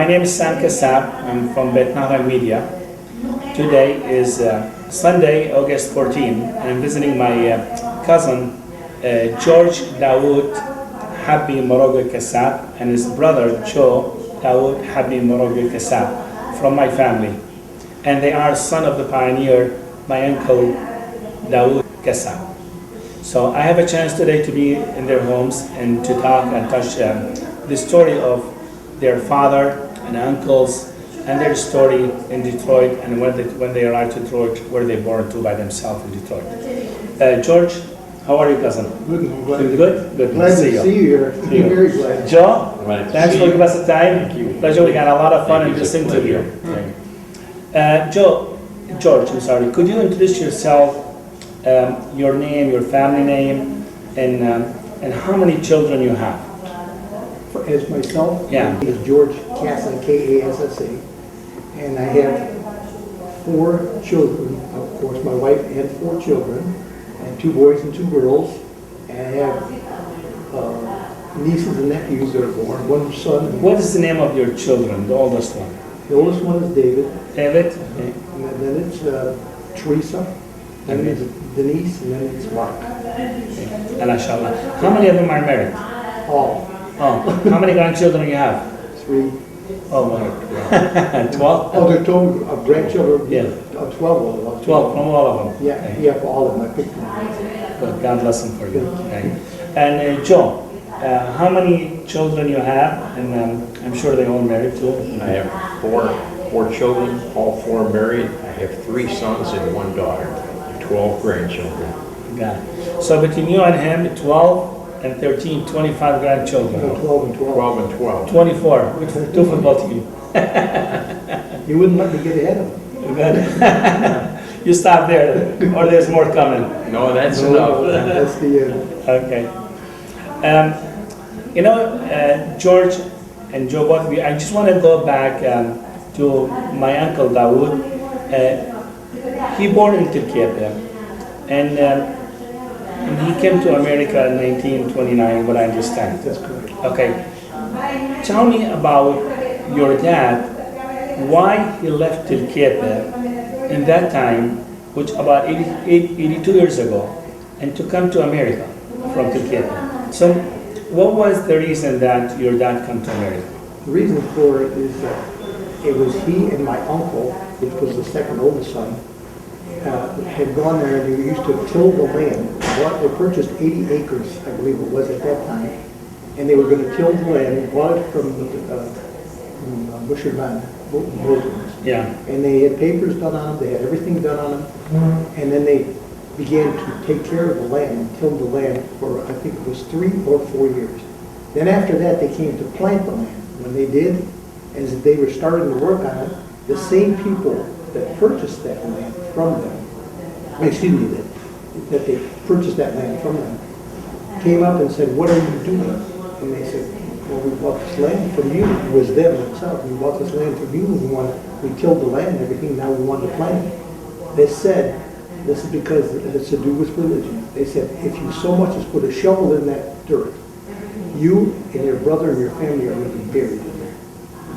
name is Sam Kassab. I'm from Vietnam Media. Today is Sunday, August 14, and I'm visiting my cousin George Dawood Habi Morogo Kassab and his brother Joe Dawood Habi Morogo Kassab from my family. And they are son of the pioneer, my uncle Dawood Kassab. So I have a chance today to be in their homes and to talk and touch the story of their father and uncles and their story in Detroit, and when they arrived to Detroit, where they born to by themselves in Detroit. George, how are you, cousin? Good. Good? Good. Glad to see you here. Very glad. Joe, thanks for giving us the time. Thank you. Pleasure. We had a lot of fun in listening to you. George, I'm sorry. Could you introduce yourself, your name, your family name, and how many children you have? As myself, Yeah. my name is George Kassab, K-A-S-S-A, and I have 4 children. Of course, my wife and 4 children, and 2 boys and 2 girls. And I have nieces and nephews that are born. One son. What is the name of your children, the oldest one? The oldest one is David. David? And then it's Teresa. Then it's Denise, and then it's Mark. Inshallah. How many of them are married? All. Oh, how many grandchildren you have? 3. Oh, my. 12? Oh, they're total grandchildren. Yeah. 12 of them. 12 from all of them? Yeah, Okay. yeah, for all of them. I picked them. Good. God bless them for you. Okay. And Joe, how many children you have? And I'm sure they all married too. I have four children, all 4 married. I have 3 sons and 1 daughter, 12 grandchildren. God. So between you and him, 12 and 13, 25 grandchildren. 12 and 12. 12 and 12. 24. Good football team. You wouldn't let me get ahead of them. Good. You stop there, or there's more coming. No, that's enough. That's the end. Okay. George and Joe, both of you, I just want to go back to my uncle Dawood. He born in Turkey, and he came to America in 1929, what I understand. That's correct. Okay. Tell me about your dad, why he left Turkey in that time, which about 82 years ago, and to come to America from Turkey. So what was the reason that your dad come to America? The reason for it is that it was he and my uncle, which was the second oldest son, had gone there and they used to till the land. They purchased 80 acres, I believe it was at that time, and they were going to till the land, bought it from Busherman, Muslims. Yeah. And they had papers done on them, they had everything done on them, and then they began to take care of the land and till the land for, I think it was 3 or 4 years. Then after that, they came to plant the land. When they did, as they were starting to work on it, the same people that purchased that land from them, that they purchased that land from them, came up and said, "What are you doing?" And they said, "Well, we bought this land from you." It was them themselves. "We bought this land from you. We tilled the land and everything. Now we want to plant it." They said, this is because it has to do with religion. They said, "If you so much as put a shovel in that dirt, you and your brother and your family are going to be buried in there."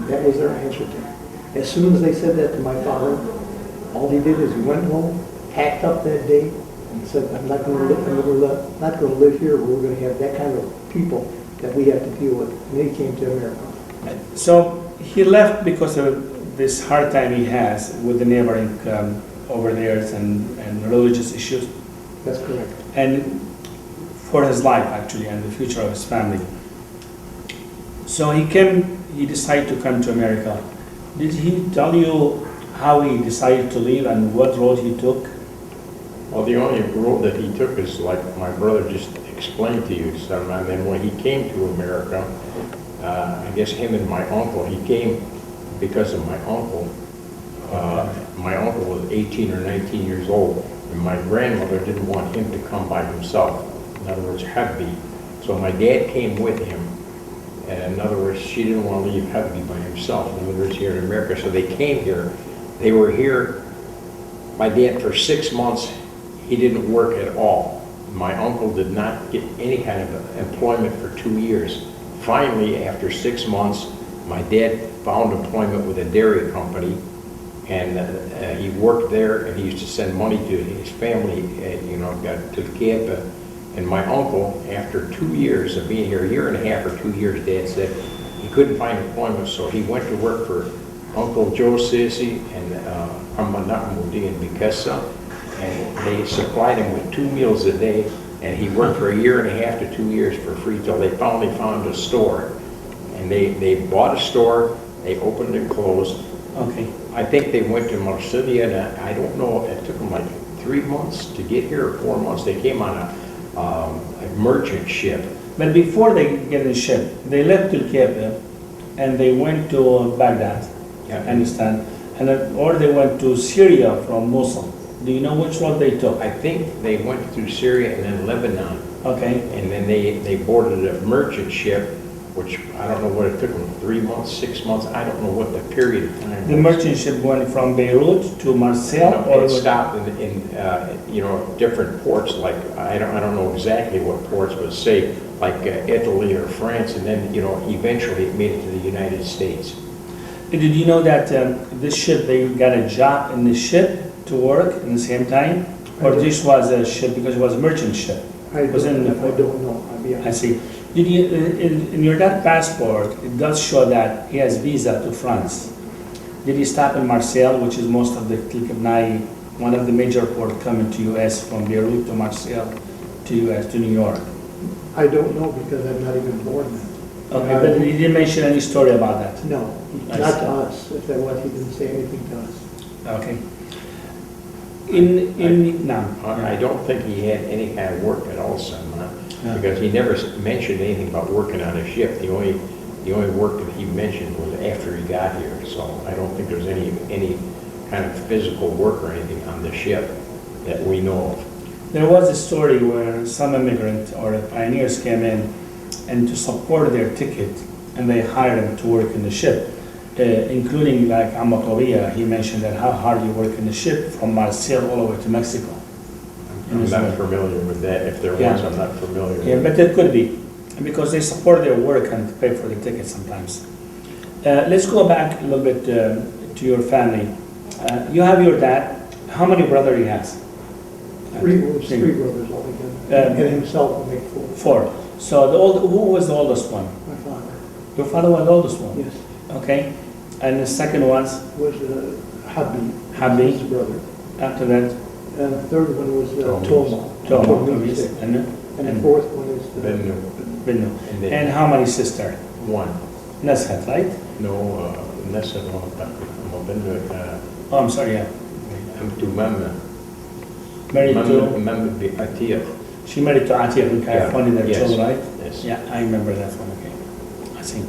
That was their answer to it. As soon as they said that to my father, all he did is he went home, packed up that day, and said, "I'm not going to live here. We're going to have that kind of people that we have to deal with." And then he came to America. So he left because of this hard time he has with the neighboring over there and religious issues. That's correct. And for his life, actually, and the future of his family. So he decided to come to America. Did he tell you how he decided to leave and what road he took? Well, the only road that he took is like my brother just explained to you, son. And then when he came to America, I guess him and my uncle, he came because of my uncle. My uncle was 18 or 19 years old, and my grandmother didn't want him to come by himself. In other words, Habbi. So my dad came with him. And in other words, she didn't want to leave Habbi by himself. In other words, here in America. So they came here. They were here, my dad, for 6 months. He didn't work at all. My uncle did not get any kind of employment for 2 years. Finally, after 6 months, my dad found employment with a dairy company, and he worked there, and he used to send money to his family, got to Kassab. And my uncle, after 2 years of being here, a year and a half or 2 years, Dad said he couldn't find employment, so he went to work for Uncle Joe Sissy and Amanakmudi in Kassab, and they supplied him with 2 meals a day, and he worked for a year and a half to 2 years for free till they finally found a store. And they bought a store, they opened and closed. Okay. I think they went to Marsilia, and I don't know, it took them like 3 months to get here, or 4 months. They came on a merchant ship. But before they get in the ship, they left Turkey and they went to Baghdad, Yeah. I understand, and then, or they went to Syria from Mosul. Do you know which road they took? I think they went through Syria and then Lebanon, Okay, and then they boarded a merchant ship, which I don't know what it took them, 3 months, 6 months, I don't know what the period of time was. the merchant ship went from Beirut to Marseille, or It stopped in different ports, like, I don't know exactly what ports, but say, like Italy or France, and then, eventually it made it to the United States. did you know that this ship, they got a job in the ship to work in the same time? Or this was a ship because it was a merchant ship? I Was it in the- don't know, I'll be I honest. see. Did you, in your dad's passport, it does show that he has visa to France. Did he stop in Marseille, which is most of the Kilkebnai, one of the major ports coming to U.S. from Beirut to Marseille to U.S. to New York? I don't know because I'm not even born then. Okay, but he didn't mention any story about that. No, I not see. to us. If there was, he didn't say anything to us. Okay. In now. I don't think he had any kind of work at all, son, Yeah. because he never mentioned anything about working on a ship. The only work that he mentioned was after he got here, so I don't think there's any kind of physical work or anything on the ship that we know of. There was a story where some immigrant or pioneers came in and to support their ticket, and they hired them to work in the ship, including like Amatovia. He mentioned that how hard you work in the ship from Marseille all the way to Mexico. I'm not familiar with that. If there Yeah. was, I'm not familiar with Yeah, it. but it could be, because they support their work and pay for the ticket sometimes. Let's go back a little bit to your family. You have your dad. How many brothers he has? Three brothers altogether, and himself will make 4. 4. So who was the oldest one? My father, Your father was the oldest one? yes, Okay. And the second one's was Habib, Habib. his brother. After that, And the third one was Tomo. Tomo, Tomo. And the fourth one is Bennu. Binnu. And then And how many sisters? one. Nashat, right? No, Nessa no Bennu. Oh, I'm sorry, yeah. To Mama. Married to, Mama be Atiyah. she married to Atiyah in California, their Yes. children, right? Yes. Yeah, I remember that one, okay. I see.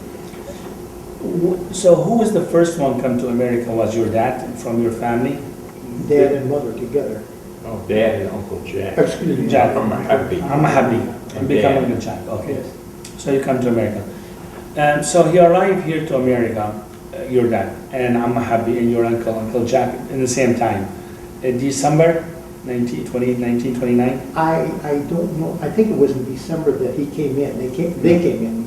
So who was the first one come to America? Was your dad from your family? dad and mother together. Oh, Dad and Uncle Jack. Excuse me. Jack. I'm happy. I'm happy. I'm And becoming Dad. a Jack, okay. Yes. So you come to America. So he arrived here to America, your dad, and I'm happy, and your Uncle Jack, in the same time. In December 1929? I don't know, I think it was in December that he came in, they came in,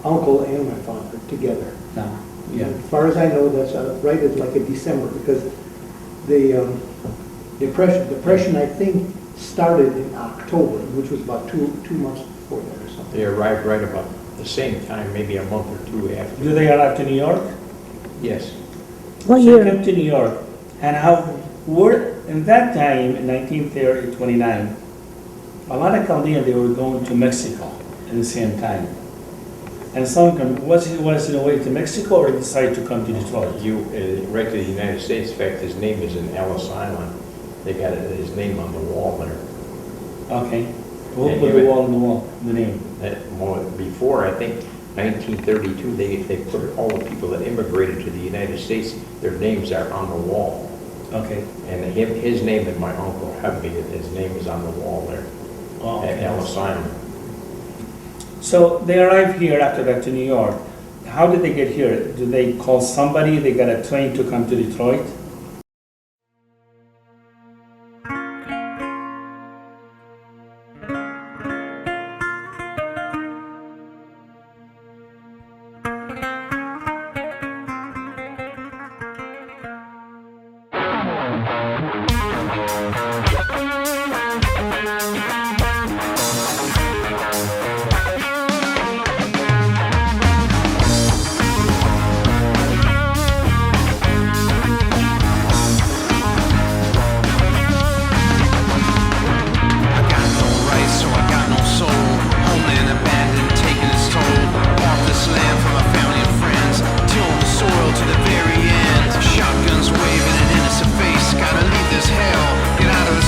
uncle and my father together. No, yeah. As far as I know, that's right at like in December, because the depression, I think, started in October, which was about two months before that or something. They arrived right about the same time, maybe a month or 2 after. Do they arrive to New York? Yes. What So you year? came to New York, and how, in that time, in 1929, a lot of Chaldeans, they were going to Mexico at the same time. And some, was he in a way to Mexico, or decided to come to Detroit? Right to the United States. In fact, his name is in Ellis Island. They got his name on the wall there. Okay. Who Yeah, put you the would- wall on the wall, the name? Before, I think, 1932, they put all the people that immigrated to the United States, their names are on the wall. Okay. And his name and my uncle, Hubby, his name is on the wall there Oh, at okay. Ellis Island. So they arrived here after that to New York. How did they get here? Did they call somebody? They got a train to come to Detroit? To the very end, shotguns waving an innocent face. Gotta leave this hell, get out of the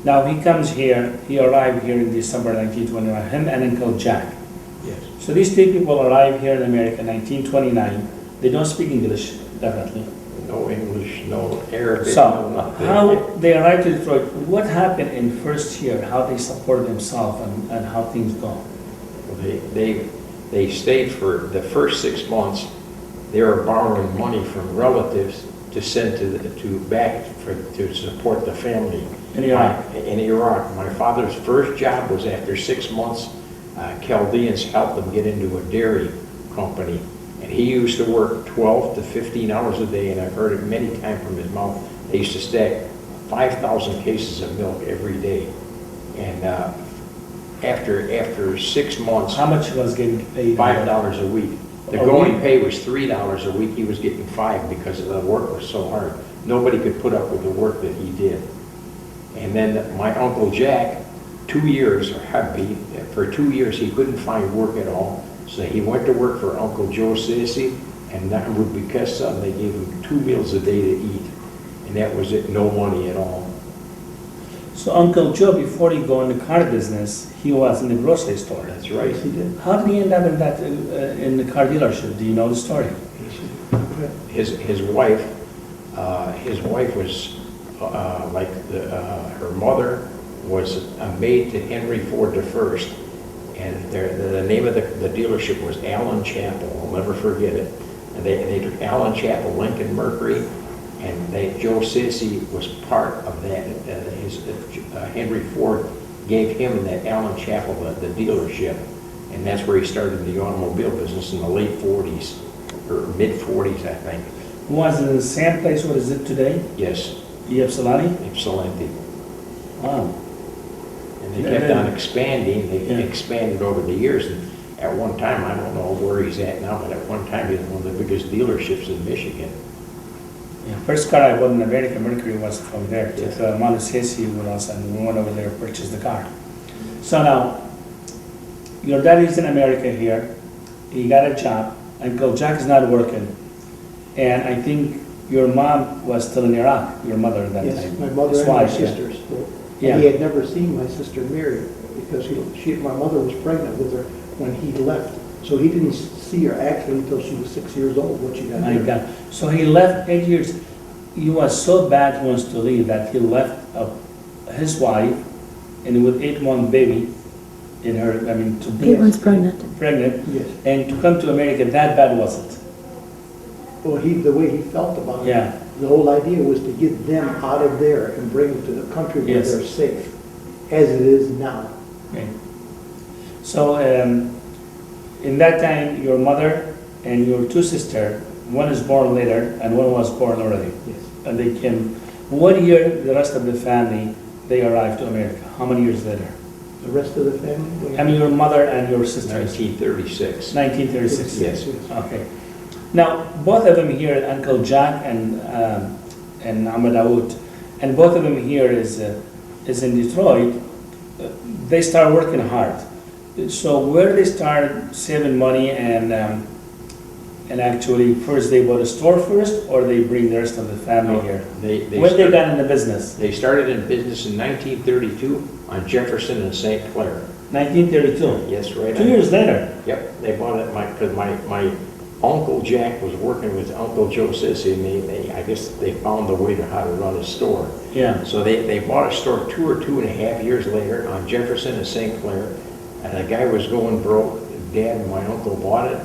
Now he comes here, he arrived here in December 1929, him and Uncle Jack. Yes. So these three people arrived here in America in 1929. They don't speak English, definitely. No English, no Arabic, no So, nothing. how they arrived to Detroit, what happened in first year, how they supported themselves and how things go? They stayed for the first 6 months. They were borrowing money from relatives to send to support the family. In Iraq? In Iraq. My father's first job was after 6 months. Chaldeans helped him get into a dairy company. And he used to work 12 to 15 hours a day, and I've heard it many times from his mouth. They used to stack 5,000 cases of milk every day. And after 6 months, How much was getting paid? $5 a week. The A going week? pay was $3 a week. He was getting $5 because the work was so hard. Nobody could put up with the work that he did. And then my Uncle Jack, 2 years, or hubby, for 2 years he couldn't find work at all. So he went to work for Uncle Joe Sissy, and that would be Kassab. They gave him 2 meals a day to eat. And that was it, no money at all. So Uncle Joe, before he go in the car business, he was in the grocery store. That's right. Yes, he did. How did he end up in that, in the car dealership? Do you know the story? His wife was her mother was a maid to Henry Ford I, and the name of the dealership was Allen Chapel. I'll never forget it. And they took Allen Chapel, Lincoln Mercury, and Joe Sissy was part of that. Henry Ford gave him that Allen Chapel the dealership, and that's where he started the automobile business in the late 40s or mid 40s, I think. Was it the same place what is it today? Yes, Ypsilanti? Ypsilanti. Wow. And they kept on expanding. They expanded over the years. And at one time, I don't know where he's at now, but at one time he was one of the biggest dealerships in Michigan. Yeah, first car I bought in American Mercury was from there. Yeah. Took Mount Hesse with us, and we went over there and purchased the car. So now, your dad is in America here. He got a job. Uncle Jack is not working. And I think your mom was still in Iraq, your mother at that Yes, time. my mother His and my wife, yeah. sisters. Yeah. And he had never seen my sister Mary because my mother was pregnant with her when he left. So he didn't see her actually until she was 6 years old when she got My here. God. So he left 8 years. He was so bad once to leave that he left his wife and with 8-month baby in her, to be 8 months pregnant. pregnant, Yes. and to come to America, that bad was it? Well, the way he felt about it, Yeah. the whole idea was to get them out of there and bring them to the country where Yes. they're safe, as it is now. Okay. So in that time, your mother and your 2 sisters, one is born later and one was born already. Yes. And they came, what year the rest of the family, they arrived to America? How many years later? The rest of the family? I mean, your mother and your sisters? 1936. 1936. Yes. Okay. Now, both of them here, Uncle Jack and Ahmed Daoud, and both of them here is in Detroit. They start working hard. So where they start saving money and actually first they bought a store first, or they bring the rest of the family No, here? they When they started- got in the business? They started in business in 1932 on Jefferson and St. Clair. 1932. Yes, right. 2 years later. Yep, they bought it, because my Uncle Jack was working with Uncle Joe Sissy, and I guess they found a way to how to run a store. Yeah. So they bought a store 2 or 2.5 years later on Jefferson and St. Clair, and the guy was going broke. Dad and my uncle bought it.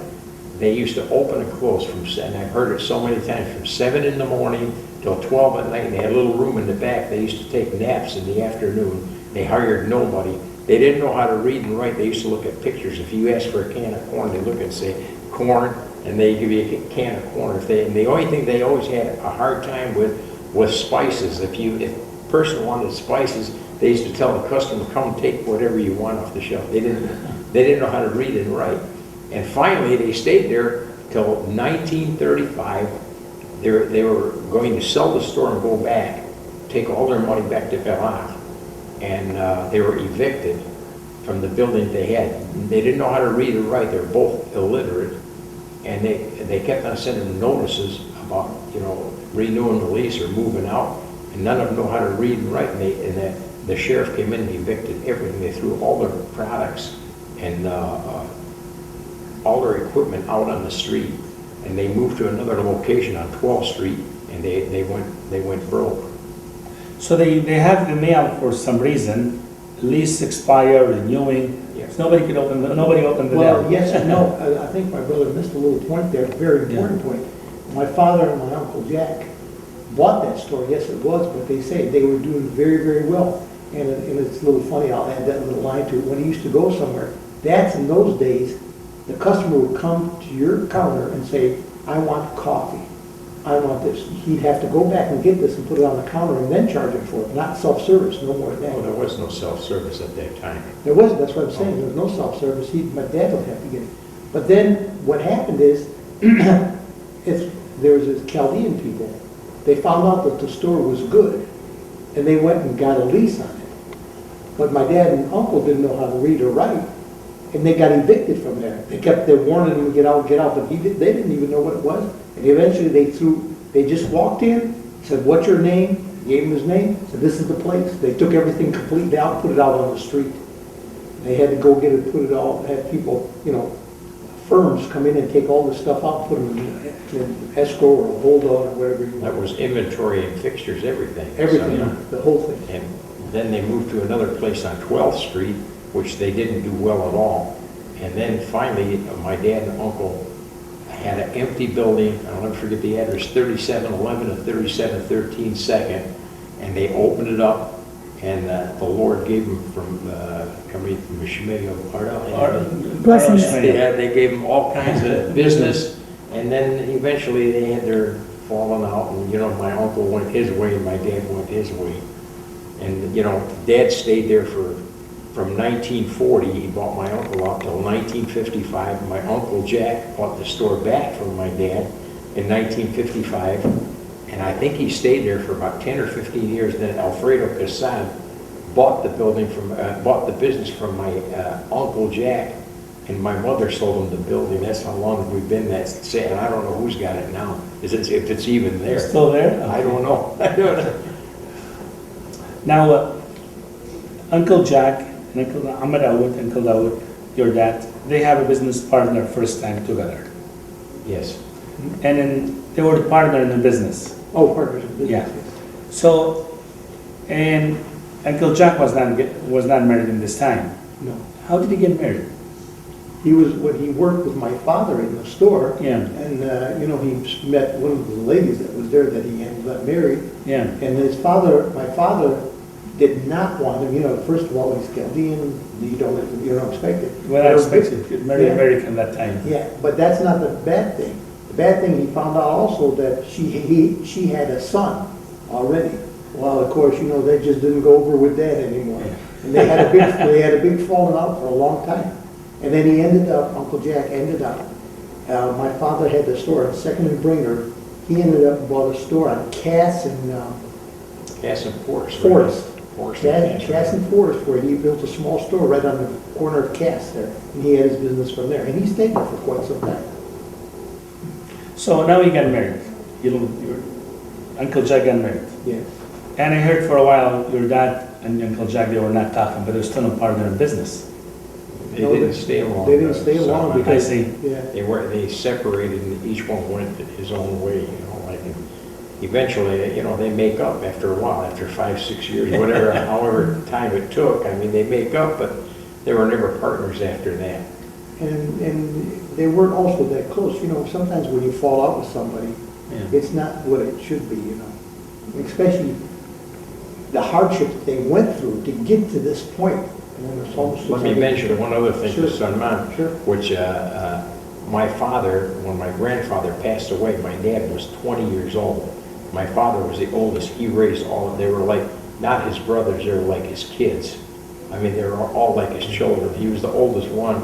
They used to open and close and I've heard it so many times, from 7 in the morning till 12 at night. And they had a little room in the back. They used to take naps in the afternoon. They hired nobody. They didn't know how to read and write. They used to look at pictures. If you asked for a can of corn, they look and say corn, and they give you a can of corn. And the only thing they always had a hard time with spices. If a person wanted spices, they used to tell the customer, come take whatever you want off the shelf. They didn't know how to read and write. And finally, they stayed there till 1935. They were going to sell the store and go back, take all their money back to Belach. And they were evicted from the building they had. They didn't know how to read or write. They were both illiterate. And they kept on sending notices about, renewing the lease or moving out. And none of them know how to read and write. And the sheriff came in and evicted everything. They threw all their products and all their equipment out on the street, and they moved to another location on 12th Street, and they went broke. So they have the mail for some reason, lease expire, renewing. Yeah. So nobody opened the Well, mail. yes and no. I think my brother missed a little point there, a very important point. My father and my Uncle Jack bought that store, yes it was, but they say they were doing very, very well. And it's a little funny, I'll add that little line to it. When he used to go somewhere, that's in those days, the customer would come to your counter and say, I want coffee. I want this. He'd have to go back and get this and put it on the counter and then charge him for it, not self-service, no more of that. Oh, there was no self-service at that time. There wasn't, that's what I'm saying, there was no self-service, my dad would have to get it. But then, what happened is, there was this Chaldean people, they found out that the store was good, and they went and got a lease on it. But my dad and uncle didn't know how to read or write, and they got evicted from there. They kept warning him to get out, but they didn't even know what it was. And eventually they just walked in, said, what's your name? Gave him his name, said, this is the place. They took everything completely out, put it out on the street. They had to go get it, put it all, had people, firms come in and take all this stuff out, put them in escrow or hold on or whatever you want. That was inventory and fixtures, everything. Everything, So, the whole thing. and then they moved to another place on 12th Street, which they didn't do well at all. And then finally, my dad and uncle had an empty building, I'll never forget the address, 3711 and 3713 Second, and they opened it up, and the Lord gave them from coming from Shemaya Blessings. they gave them all kinds of business, and then eventually they had their falling out, and my uncle went his way and my dad went his way. And Dad stayed there from 1940, he bought my uncle out till 1955. My Uncle Jack bought the store back from my dad in 1955, and I think he stayed there for about 10 or 15 years. Then Alfredo Kassab bought the business from my Uncle Jack, and my mother sold him the building. That's how long we've been that. And I don't know who's got it now. If it's even there. It's still there? I don't know. I don't know. Now, Uncle Jack and Uncle Ahmed Dawood, Uncle Dawood, your dad, they have a business partner first time together. Yes. And then they were the partner in the business. Oh, partners in business. Yeah. yes. So, and Uncle Jack was not married in this time. No. How did he get married? He worked with my father in the store. Yeah. And, he met one of the ladies that was there that he ended up married. Yeah. And my father did not want him, first of all, he's Chaldean, you don't expect it. Well, I expected to marry American that time. Yeah, but that's not the bad thing. The bad thing, he found out also that she had a son already. Well, of course, they just didn't go over with that anymore. Yeah. And they had a big falling out for a long time. And then Uncle Jack ended up, my father had the store on 2nd and Bringer. He ended up bought a store on Cass and Forest. Cass and Forest, where he built a small store right on the corner of Cass there. And he had his business from there. And he stayed there for quite some time. So now he got married. Your Uncle Jack got married. Yes. And I heard for a while your dad and Uncle Jack, they were not talking, but they were still a partner in business. They didn't stay along. They didn't stay along because I see. Yeah. They separated and each one went his own way, eventually, they make up after a while, after 5-6 years, whatever, however time it took. I mean, they make up, but they were never partners after that. And they weren't also that close. Sometimes when you fall out with somebody, it's not what it should be, Especially the hardship that they went through to get to this point. Let me mention one other thing to Sunman, Sure. which my father, when my grandfather passed away, my dad was 20 years old. My father was the oldest. He raised all, they were like, not his brothers, they were like his kids. I mean, they were all like his children. He was the oldest one,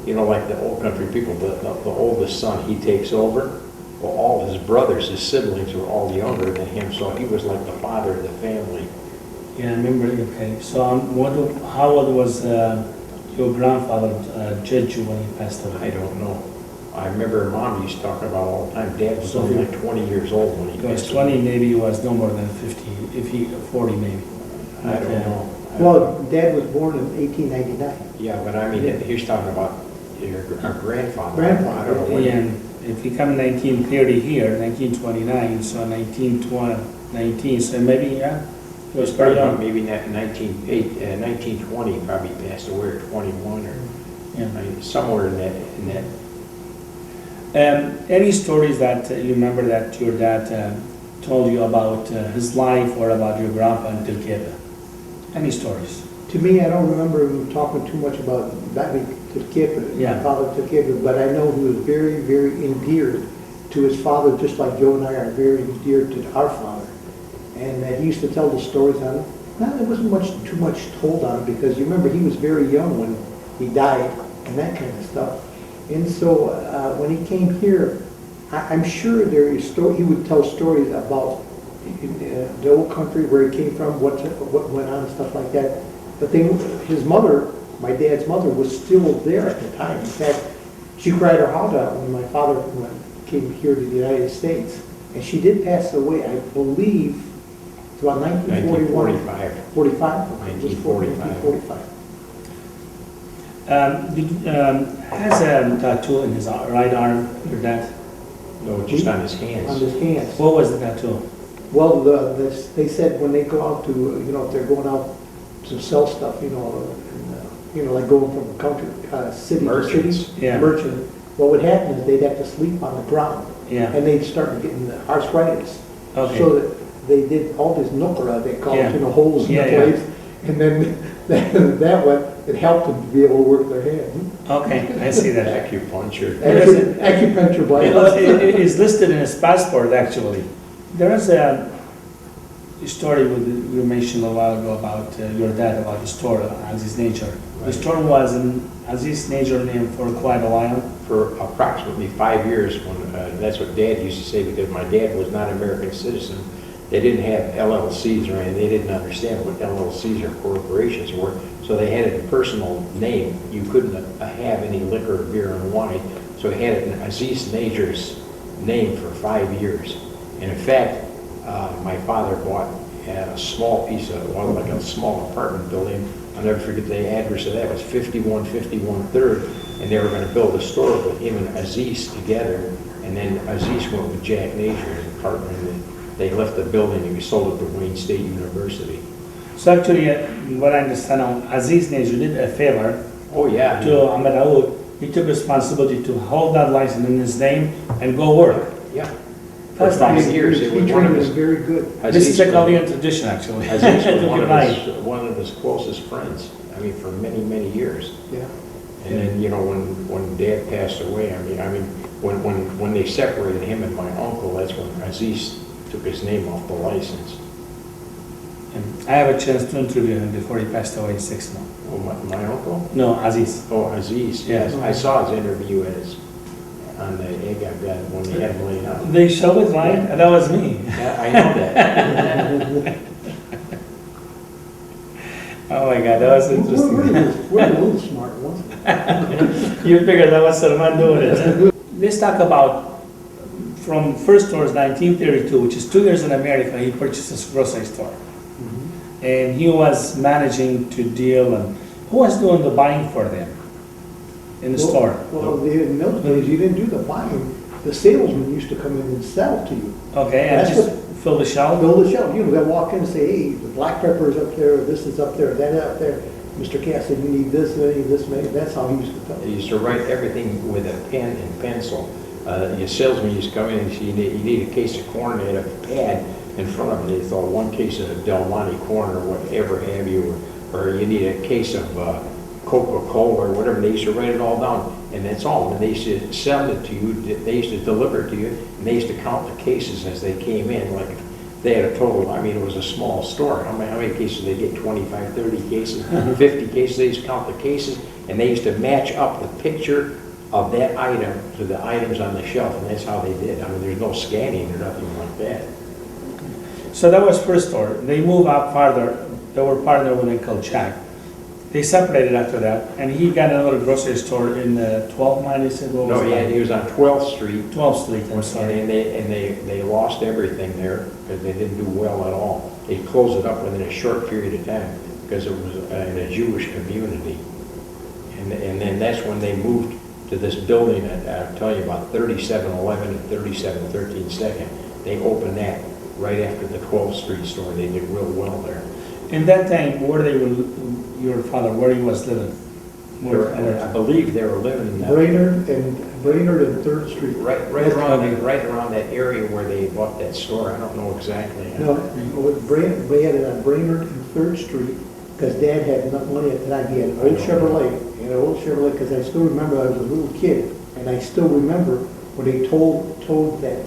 like the old country people, the oldest son, he takes over. Well, all his brothers, his siblings were all younger than him, so he was like the father of the family. Yeah, I remember. Okay. So how old was your grandfather, Jeju, when he passed away? I don't know. I remember Mom used to talk about all the time. Dad was So only like 20 years old when he He was passed 20, away. maybe he was no more than 50, if he 40 maybe. I don't know. I Well, Dad was born in 1899. Yeah, but I mean, he's talking about our grandfather. Grandfather, I don't know when. And if you come in 1930 here, 1929, so 1919, so maybe, yeah, it was pretty young. Maybe not 1920, probably passed away, or 21, or Yeah. somewhere in that. Any stories that you remember that your dad told you about his life or about your grandpa in Turkey? Any stories? To me, I don't remember him talking too much about Babi Turkey, Yeah. my father Turkey, but I know he was very, very endeared to his father, just like Joe and I are very endeared to our father. And he used to tell the stories on it. Now, there wasn't too much told on it, because you remember he was very young when he died and that kind of stuff. And so when he came here, I'm sure he would tell stories about the old country, where he came from, what went on, and stuff like that. But his mother, my dad's mother, was still there at the time. In fact, she cried her heart out when my father came here to the United States. And she did pass away, I believe, it's about 1941. 1945. 1945. Has a tattoo in his right arm, your dad? No, just on his hands. On his hands. What was the tattoo? Well, they said when they go out to, if they're going out to sell stuff, like going from country, city to Merchants. city. Yeah. Merchant. What would happen is they'd have to sleep on the ground. Yeah. And they'd start getting the arthritis. Okay. So that they did all this nukra, they call Yeah. it, holes in Yeah, the yeah. place. And then that way, it helped them to be able to work their hand. Okay, I see that. Acupuncture. Acupuncture by It is listed in his passport, actually. There is a story you mentioned a while ago about your dad, about the store, Aziz Nature. The store was in Aziz Nature name for quite a while. For approximately 5 years, when that's what Dad used to say, because my dad was not an American citizen. They didn't have LLCs or anything. They didn't understand what LLCs or corporations were. So they had a personal name. You couldn't have any liquor, beer, and wine. So he had it in Aziz Najer's name for 5 years. And in fact, my father bought a small piece of, like a small apartment building. I'll never forget the address of that. It was 5151 3rd. And they were going to build a store with him and Aziz together. And then Aziz went with Jack Najer and partner. And they left the building and we sold it to Wayne State University. So actually, what I understand now, Aziz Najer did a favor Oh, yeah. to Ahmed Aoud. He took responsibility to hold that license in his name and go work. Yeah. For That's 5 nice. years, it He was one of trained his. them very good. This is a Aziz Chaldean tradition, actually. Aziz was To keep life. one of his closest friends, I mean, for many, many years. Yeah. And then, when Dad passed away, when they separated him and my uncle, that's when Aziz took his name off the license. And I have a chance to interview him before he passed away in 6 months. Oh, my uncle? No, Aziz. Oh, Aziz, yes. I saw his interview on the egg I got when they had him laid out. They show it, right? That was me. Yeah, I know that. Oh my God, that was interesting. We're a little smart, wasn't it? You figured that was Salman doing it. Let's talk about from first store is 1932, which is 2 years in America, he purchased a grocery store. And he was managing to deal, and who was doing the buying for them in the store? Well, in those days, you didn't do the buying. The salesman used to come in and sell to you. Okay, and That's just fill the shelf? Build the shelf. They'll walk in and say, hey, the black pepper is up there, this is up there, that up there. Mr. Cass said, you need this many, this many. That's how he used to tell They you. used to write everything with a pen and pencil. Your salesman used to come in and say, you need a case of corn, they had a pad in front of them. They thought 1 case of Del Monte corn or whatever have you, or you need a case of Coca-Cola or whatever. They used to write it all down, and that's all. And they used to sell it to you, they used to deliver it to you, and they used to count the cases as they came in. Like they had a total, it was a small store. How many cases did they get? 25, 30 cases, 50 cases. They used to count the cases, and they used to match up the picture of that item to the items on the shelf, and that's how they did. There's no scanning or nothing like that. So that was first store. They moved up farther. They were partner with Uncle Jack. They separated after that, and he got another grocery store in 12 mile, he said. What was No, that? he was on 12th Street. 12th Street, I'm sorry. And they lost everything there because they didn't do well at all. They closed it up within a short period of time. because it was in a Jewish community. And then that's when they moved to this building that I'll tell you about, 3711 and 3713 Second. They opened that right after the 12th Street store. They did real well there. In that time, where they were, your father, where he was living? I believe they were living in Brainerd and 3rd Street. right around that area where they bought that store. I don't know exactly. No, we had it on Brainerd and 3rd Street, because Dad had enough money at the time. He had an old Chevrolet, because I still remember I was a little kid, and I still remember when they towed that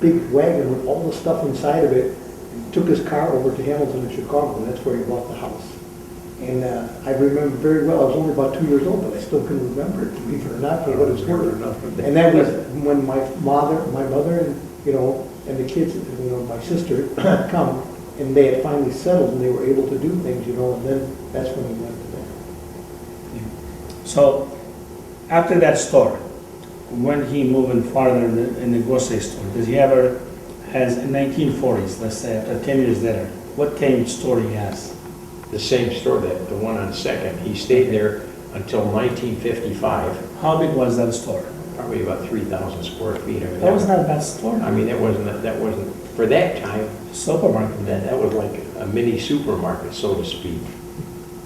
big wagon with all the stuff inside of it, and took his car over to Hamilton in Chicago, and that's where he bought the house. And I remember very well, I was only about 2 years old, but I still couldn't remember it, believe it or not, for what it's worth. And that was when my mother, and, and the kids, my sister come, and they had finally settled, and they were able to do things, and then that's when we went to that. So, after that store, when he moving farther in the grocery store, does he ever has in 1940s, let's say after 10 years later, what kind of store he has? The same store, the one on Second. He stayed there until 1955. How big was that store? Probably about 3,000 square feet. I mean, That was not a bad store. I mean, that wasn't for that time. Supermarket. That was like a mini supermarket, so to speak.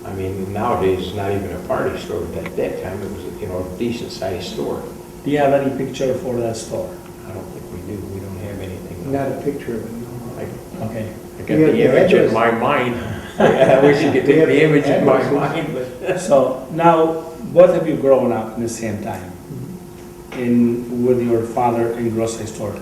I mean, nowadays it's not even a party store, but at that time it was a decent sized store. Do you have any picture for that store? I don't think we do. We don't have anything. Not a picture of it, no. Okay. I got the image in my mind. I wish you could take the image in my mind. But So now, both of you growing up in the same time, with your father in grocery store.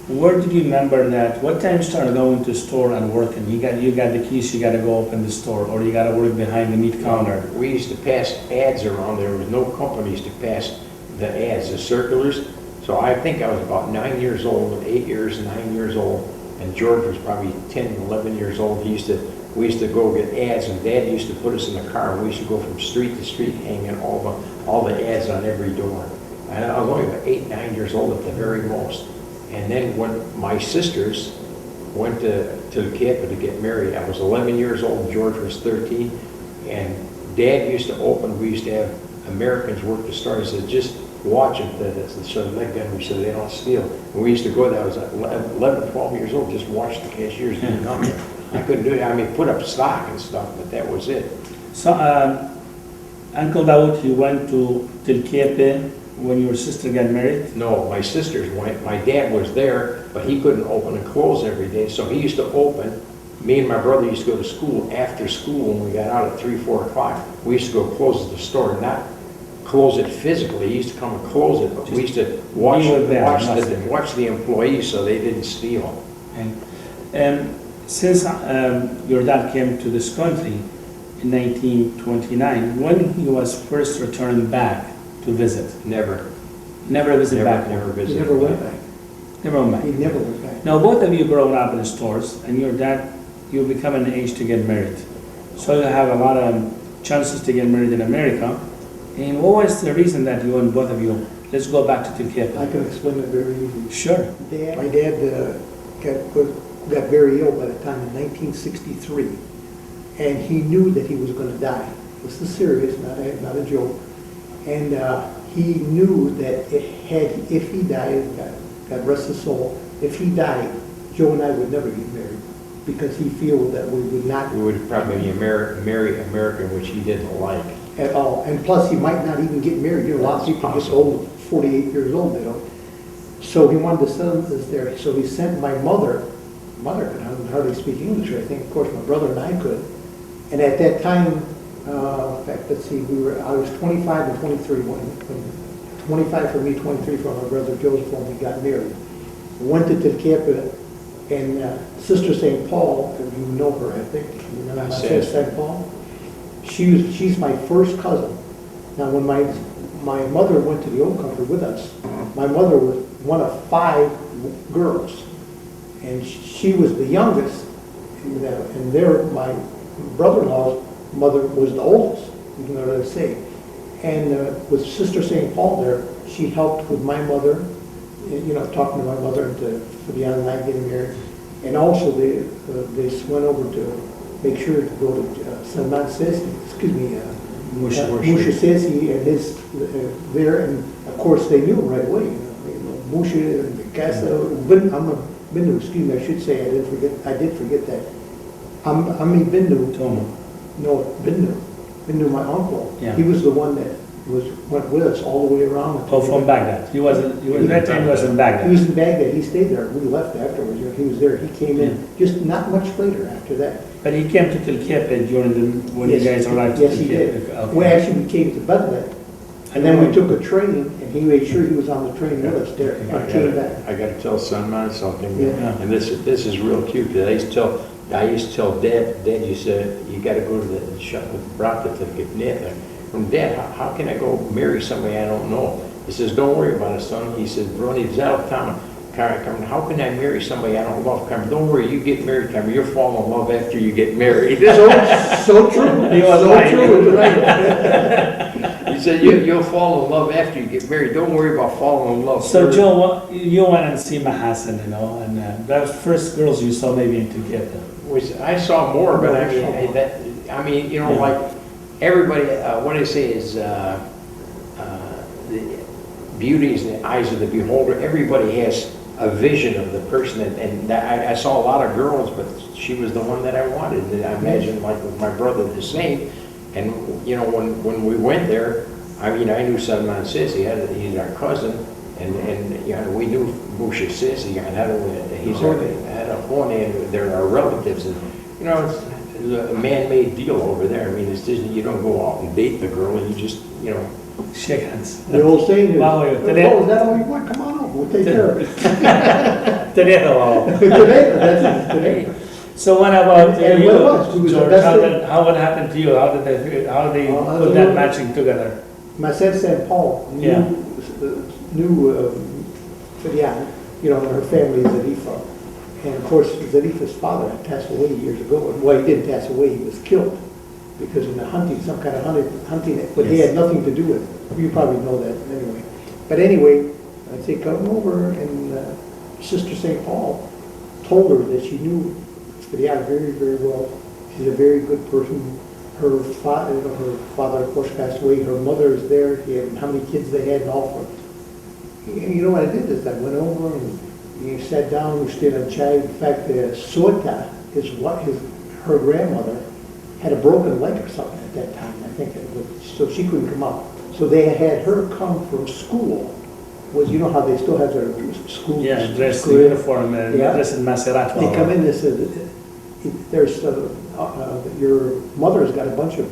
Where did you remember that? What time you started going to store and working? You got the keys. You got to go open the store, or you got to work behind the meat counter. we used to pass ads around. There was no companies to pass the ads, the circulars. So I think I was about 9 years old, 8 years, 9 years old, and George was probably 10, 11 years old. We used to go get ads, and Dad used to put us in the car, and we used to go from street to street hanging all the ads on every door. And I was only about 8, 9 years old at the very most. And then when my sisters went to the Kassab to get married, I was 11 years old, George was 13, and Dad used to open, we used to have Americans work the store. He said, just watch them, so leg gun, so they don't steal. And we used to go there, I was 11, 12 years old, just watch the cashiers do nothing. I couldn't do it, I mean, put up stock and stuff, but that was it. So, Uncle Daoud, you went to Kassab when your sister got married? No, my sisters went. My dad was there, but he couldn't open and close every day. So he used to open. Me and my brother used to go to school after school when we got out at 3, 4 o'clock. We used to go close the store, not close it physically. He used to come and close it, but we used to watch the employees so they didn't steal. And since your dad came to this country in 1929, when he was first returned back to visit? Never Visited back? Never He visited. never went back. Never went back. He never went back. Now, both of you growing up in the stores, and your dad, you become an age to get married. So you have a lot of chances to get married in America. And what was the reason that you and both of you, let's go back to I Turkey. can explain it very easily. Sure. My dad got very ill by the time in 1963, and he knew that he was going to die. This is serious, not a joke. And he knew that if he died, God rest his soul, if he died, Joe and I would never get married, because he feels that we would not. We would probably marry American, which he didn't like. At all. And plus, he might not even get married. A lot of people get old, 48 years old, they don't. So he wanted to send us there. So he sent my mother could hardly speak English, I think. Of course, my brother and I could. And at that time, in fact, let's see, I was 25 and 23 when 25 for me, 23 for my brother Joseph when we got married. We went to Tilkapit, and Sister St. Paul, you know her, I think. You remember Sister St. Paul? She's my first cousin. Now, when my mother went to the old country with us, my mother was one of 5 girls, and she was the youngest. And my brother-in-law's mother was the oldest, you know what I say. And with Sister St. Paul there, she helped with my mother, talking to my mother for the other night getting married. And also they went over to make sure to go to Salman Sesi, excuse me, Musha. Musha Sesi and his there, and of course they knew him right away. Musha and the Kassab, Bindu, excuse me, I should say, I did forget that. Ami Bindu, Tomo. no, Bindu, my uncle. Yeah. He was the one that went with us all the way around. Oh, from Baghdad. That time he was in He Baghdad. was in Baghdad, he stayed there, we left afterwards, he was there, he came in just not much later after that. But he came to Kilkip when you guys arrived to Yes, he Kilkip. did. Okay. We actually came to Baghdad, and then we took a train, and he made sure he was on the train with us there, and came back. I gotta tell Salman something, Yeah. and this is real cute, 'cause I used to tell Dad, you said, you gotta go to the shop with Brata to get nothing. From Dad, how can I go marry somebody I don't know? He says, don't worry about it, son. He says, Ronnie, how can I marry somebody I don't love? Don't worry, you get married, Cameron. You'll fall in love after you get married. So true, He was so right. true, right. He said, you'll fall in love after you get married. Don't worry about falling in love. So first." Joe, you went and see Mahasan, and that was first girls you saw maybe in Kilkip. I saw more, but I mean, Yeah. like everybody, what I say is, the beauty is in the eyes of the beholder. Everybody has a vision of the person, and I saw a lot of girls, but she was the one that I wanted. And I imagine, like with my brother, the same. And when we went there, I mean, I knew Salman Sisi. He's our cousin, and we knew Musha Sisi, and had a phone, and they're our relatives, and it's a man-made deal over there. I mean, it's just, you don't go out and date the girl, and you just Shake hands. The old saying is, Wow, oh, today- is that all you want? Come on over, we'll take care of it. Today, hello. Today, that's it, today. So what about And you, what was? Who was the George? best How what happened to you? How did they put that matching together? My son St. Paul Yeah. knew Fidiana, and her family is Zarifa. And of course, Zarifa's father had passed away years ago. Well, he didn't pass away, he was killed because in the hunting, some kind of hunting, but he had nothing to do with it. You probably know that anyway. But anyway, I'd say come over, and Sister St. Paul told her that she knew Fidiana very, very well. She's a very good person. Her father, of course, passed away. Her mother is there. He had, how many kids they had, and all for. You know what I did is I went over and sat down. We stayed on chai. In fact, Sota, her grandmother, had a broken leg or something at that time. I think so she couldn't come up. So they had her come from school. You know how they still have their school? Yeah, dress school uniform, Yeah. dress in Maserati. They come in and said, there's, your mother's got a bunch of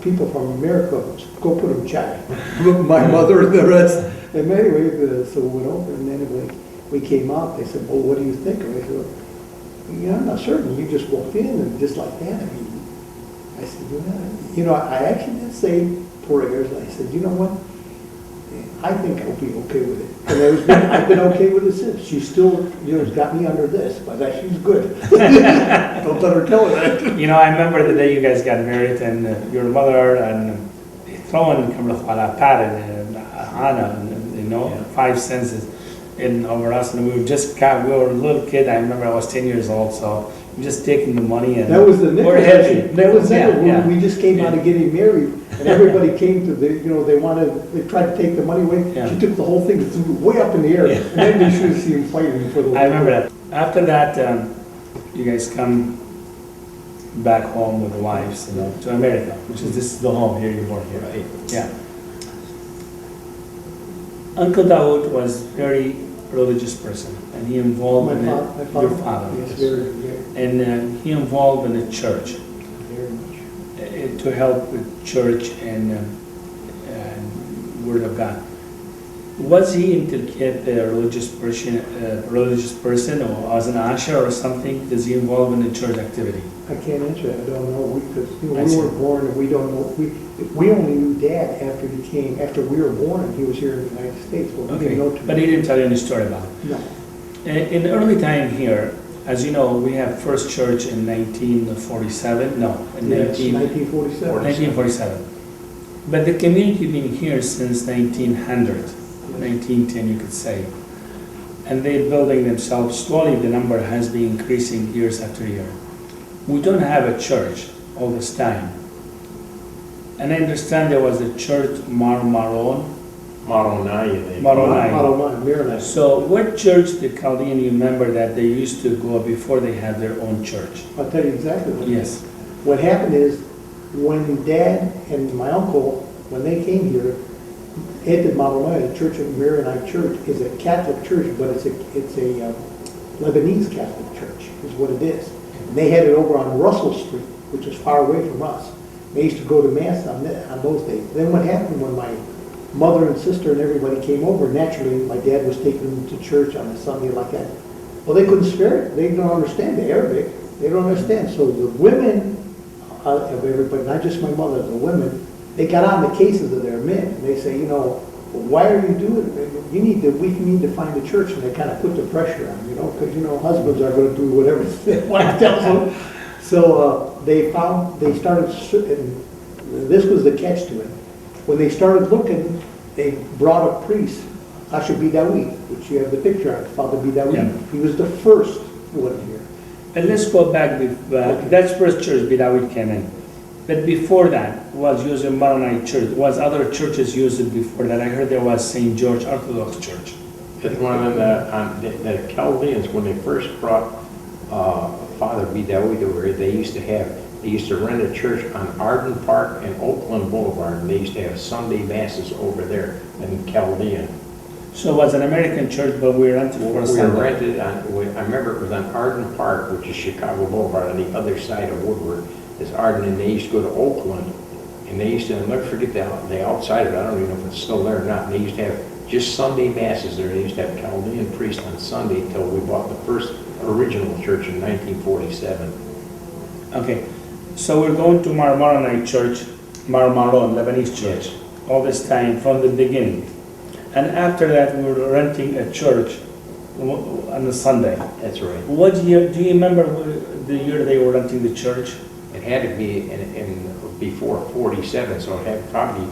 people from America, go put them chai. My mother and the rest. And anyway, so we went over, and then we came out, they said, well, what do you think? And I said, I'm not certain, you just walked in, and just like that, I said, I actually did say prayers, and I said, you know what? I think I'll be okay with it. And I've been okay with it since. She still, has got me under this, but she's good. Don't let her tell her that. I remember the day you guys got married, and your mother and throwing pattern and Anna, and 5 senses in over us, and we were a little kid. I remember I was 10 years old, so we just taking the money, and that was the we're heavy. That was it. Yeah. We just came out of getting married, and everybody came to they tried to take the money away. Yeah. She took the whole thing and threw it way up in the air, and then they should have seen him fighting for the. I remember that. After that, you guys come back home with the wives, to America, which is this is the home here. You're born here, Right. Yeah. Uncle Dawood was very religious person, and he involved My in father. your father, Yes, very, and he involved in the church very much. to help with church and Word of God. Was he in Kilkip a religious person, or as an usher or something? Does he involve in the church activity? I can't answer that. I don't know. Because I we see. were born, and we don't know. We only knew Dad after we were born, and he was here in the United States. But we Okay, didn't know too but he didn't tell you any story about it. No. In the early time here, as you know, we have first church in 1947. No, in Yes, 1947. 1947. But the community been here since 1900, 1910, you could say. And they're building themselves slowly. The number has been increasing years after year. we don't have a church all this time. And I understand there was a church, Maronai. Maronai. So what church, the Chaldean, you remember that they used to go before they had their own church? I'll tell you exactly what. Yes. What happened is, when Dad and my uncle, when they came here, at Maronai, the Church of Maronite Church is a Catholic church, but it's a Lebanese Catholic church, is what it is. And they had it over on Russell Street, which is far away from us. They used to go to Mass on those days. Then what happened when my mother and sister and everybody came over, naturally, my dad was taking them to church on a Sunday like that. Well, they couldn't spare it. They don't understand the Arabic. They don't understand. So the women of everybody, not just my mother, the women, they got on the cases of their men. And they say, why are you doing it? We need to find a church. And they kind of put the pressure on, because, husbands are going to do whatever they want to tell them. So they started, and this was the catch to it. When they started looking, they brought a priest, Asher Bidawi, which you have the picture of, Father Bidawi. Yeah. He was the first one here. And let's go back, that's first church Bidawi came in. But before that was used in Maronite church, was other churches used it before that? I heard there was St. George Orthodox Church. It's one of the Chaldeans, when they first brought Father Bidawi over here, they used to rent a church on Arden Park and Oakland Boulevard, and they used to have Sunday masses over there in Chaldean. So it was an American church, but we rented for a Sunday. We rented I remember it was on Arden Park, which is Chicago Boulevard, on the other side of Woodward. Is Arden, and they used to go to Oakland, and they used to, I'll never forget the outside of it, I don't even know if it's still there or not, and they used to have just Sunday masses there. They used to have Chaldean priests on Sunday until we bought the first original church in 1947. Okay, so we're going to Maronite Church, Maron, Lebanese church, all this time from the beginning. And after that, we were renting a church on a Sunday. That's right. What year, do you remember the year they were renting the church? It had to be in before 47, so it had probably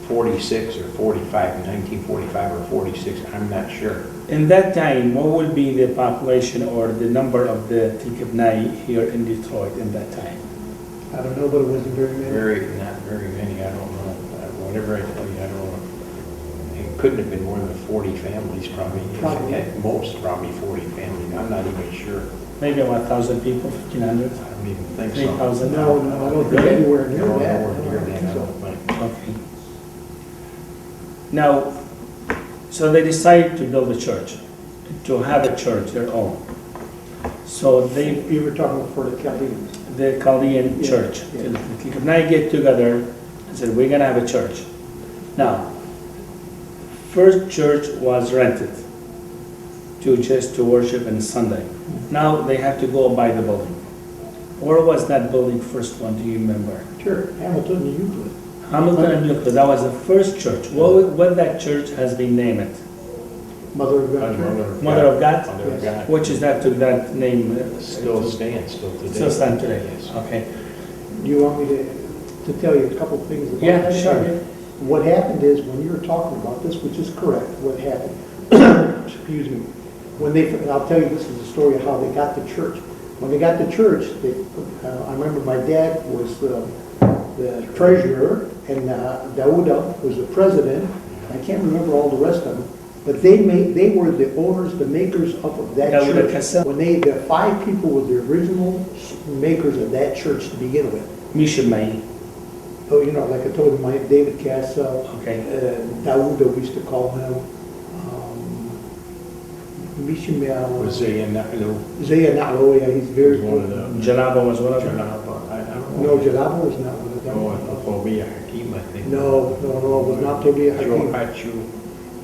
46 or 45, 1945 or 46, I'm not sure. In that time, what would be the population or the number of the Tikibnai here in Detroit in that time? I don't know, but it wasn't very many. Not very many, I don't know. Whatever I tell you, I don't know. It couldn't have been more than 40 families, probably. Probably. At most, probably 40 families, I'm not even sure. Maybe 1,000 people, 1,500? I don't even think so. 3,000? No, I don't think anywhere near No, that. nowhere near that, I So, don't think. Okay. Now, so they decided to build a church, to have a church, their own. So they, You were talking for the Chaldeans. the Chaldean Yeah, church, yeah. when I get together and said, we're gonna have a church. Now, first church was rented just to worship on Sunday. Now they have to go buy the building. Where was that building, first one, do you remember? Sure, Hamilton and Euclid. Hamilton and Euclid, that was the first church. What that church has been named? Mother of God Church. Mother of God? Mother of God. Which is that, took that name? Still stands, still today. Still stand today, Yes. okay. Do you want me to tell you a couple of things about Yeah, that? sure. What happened is, when you were talking about this, which is correct, what happened, excuse me, and I'll tell you, this is the story of how they got the church. When they got the church, I remember my dad was the treasurer, and Dauda was the president. I can't remember all the rest of them, but they were the owners, the makers of that Dauda church. Kassab. When the 5 people were the original makers of that church to begin with. Mishimai, Oh, like I told you, David Kassab, okay. Dauda, we used to call him. Mishimel. Was Zaya Nakano Zaya Na'lo, yeah, he's very one of good. the... Janaba was one of them. Janaba, I don't No, know. Jalabo was not one of them. Oh, Phobia Hakim, I think. No, it was not Tobiah Joe Hakim. Hachu,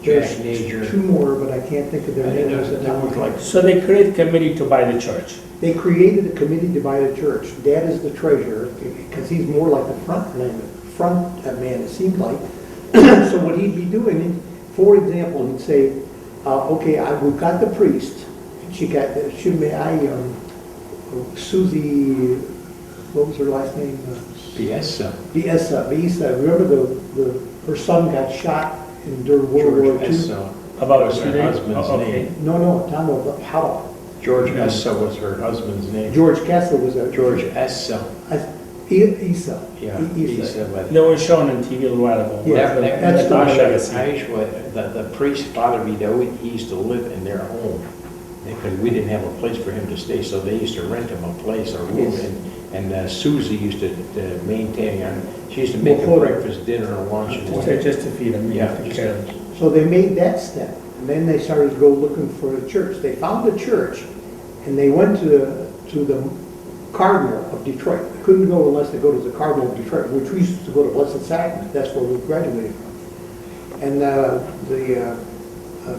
There's Jack Nager. 2 more, but I can't think of their I think names. there was like So they created a committee to buy the church. They created a committee to buy the church. Dad is the treasurer, because he's more like the front man, it seemed like. So what he'd be doing, for example, he'd say, okay, we've got the priest. She got, Susie, what was her last name? Piessa. Biesa. Remember her son got shot during World War II? Essa. About was her husband's okay. name. No, Tom, Howell. George Essa was her husband's name. George Kassab was a... George Essa. Isa. Yeah, Isa. Essa. But They were shown on TV a while ago. Yeah, that's the the priest, Father Vidawi, he used to live in their home because we didn't have a place for him to stay, so they used to rent him a place, a room, Yes. and Susie used to maintain him. She used to make him breakfast, dinner, and lunch, and whatever. Just to feed them. Yeah, take just- care of them. So they made that step, and then they started to go looking for a church. They found a church, and they went to the Cardinal of Detroit. They couldn't go unless they go to the Cardinal of Detroit, which we used to go to Blessed Sacrament. That's where we graduated from. And the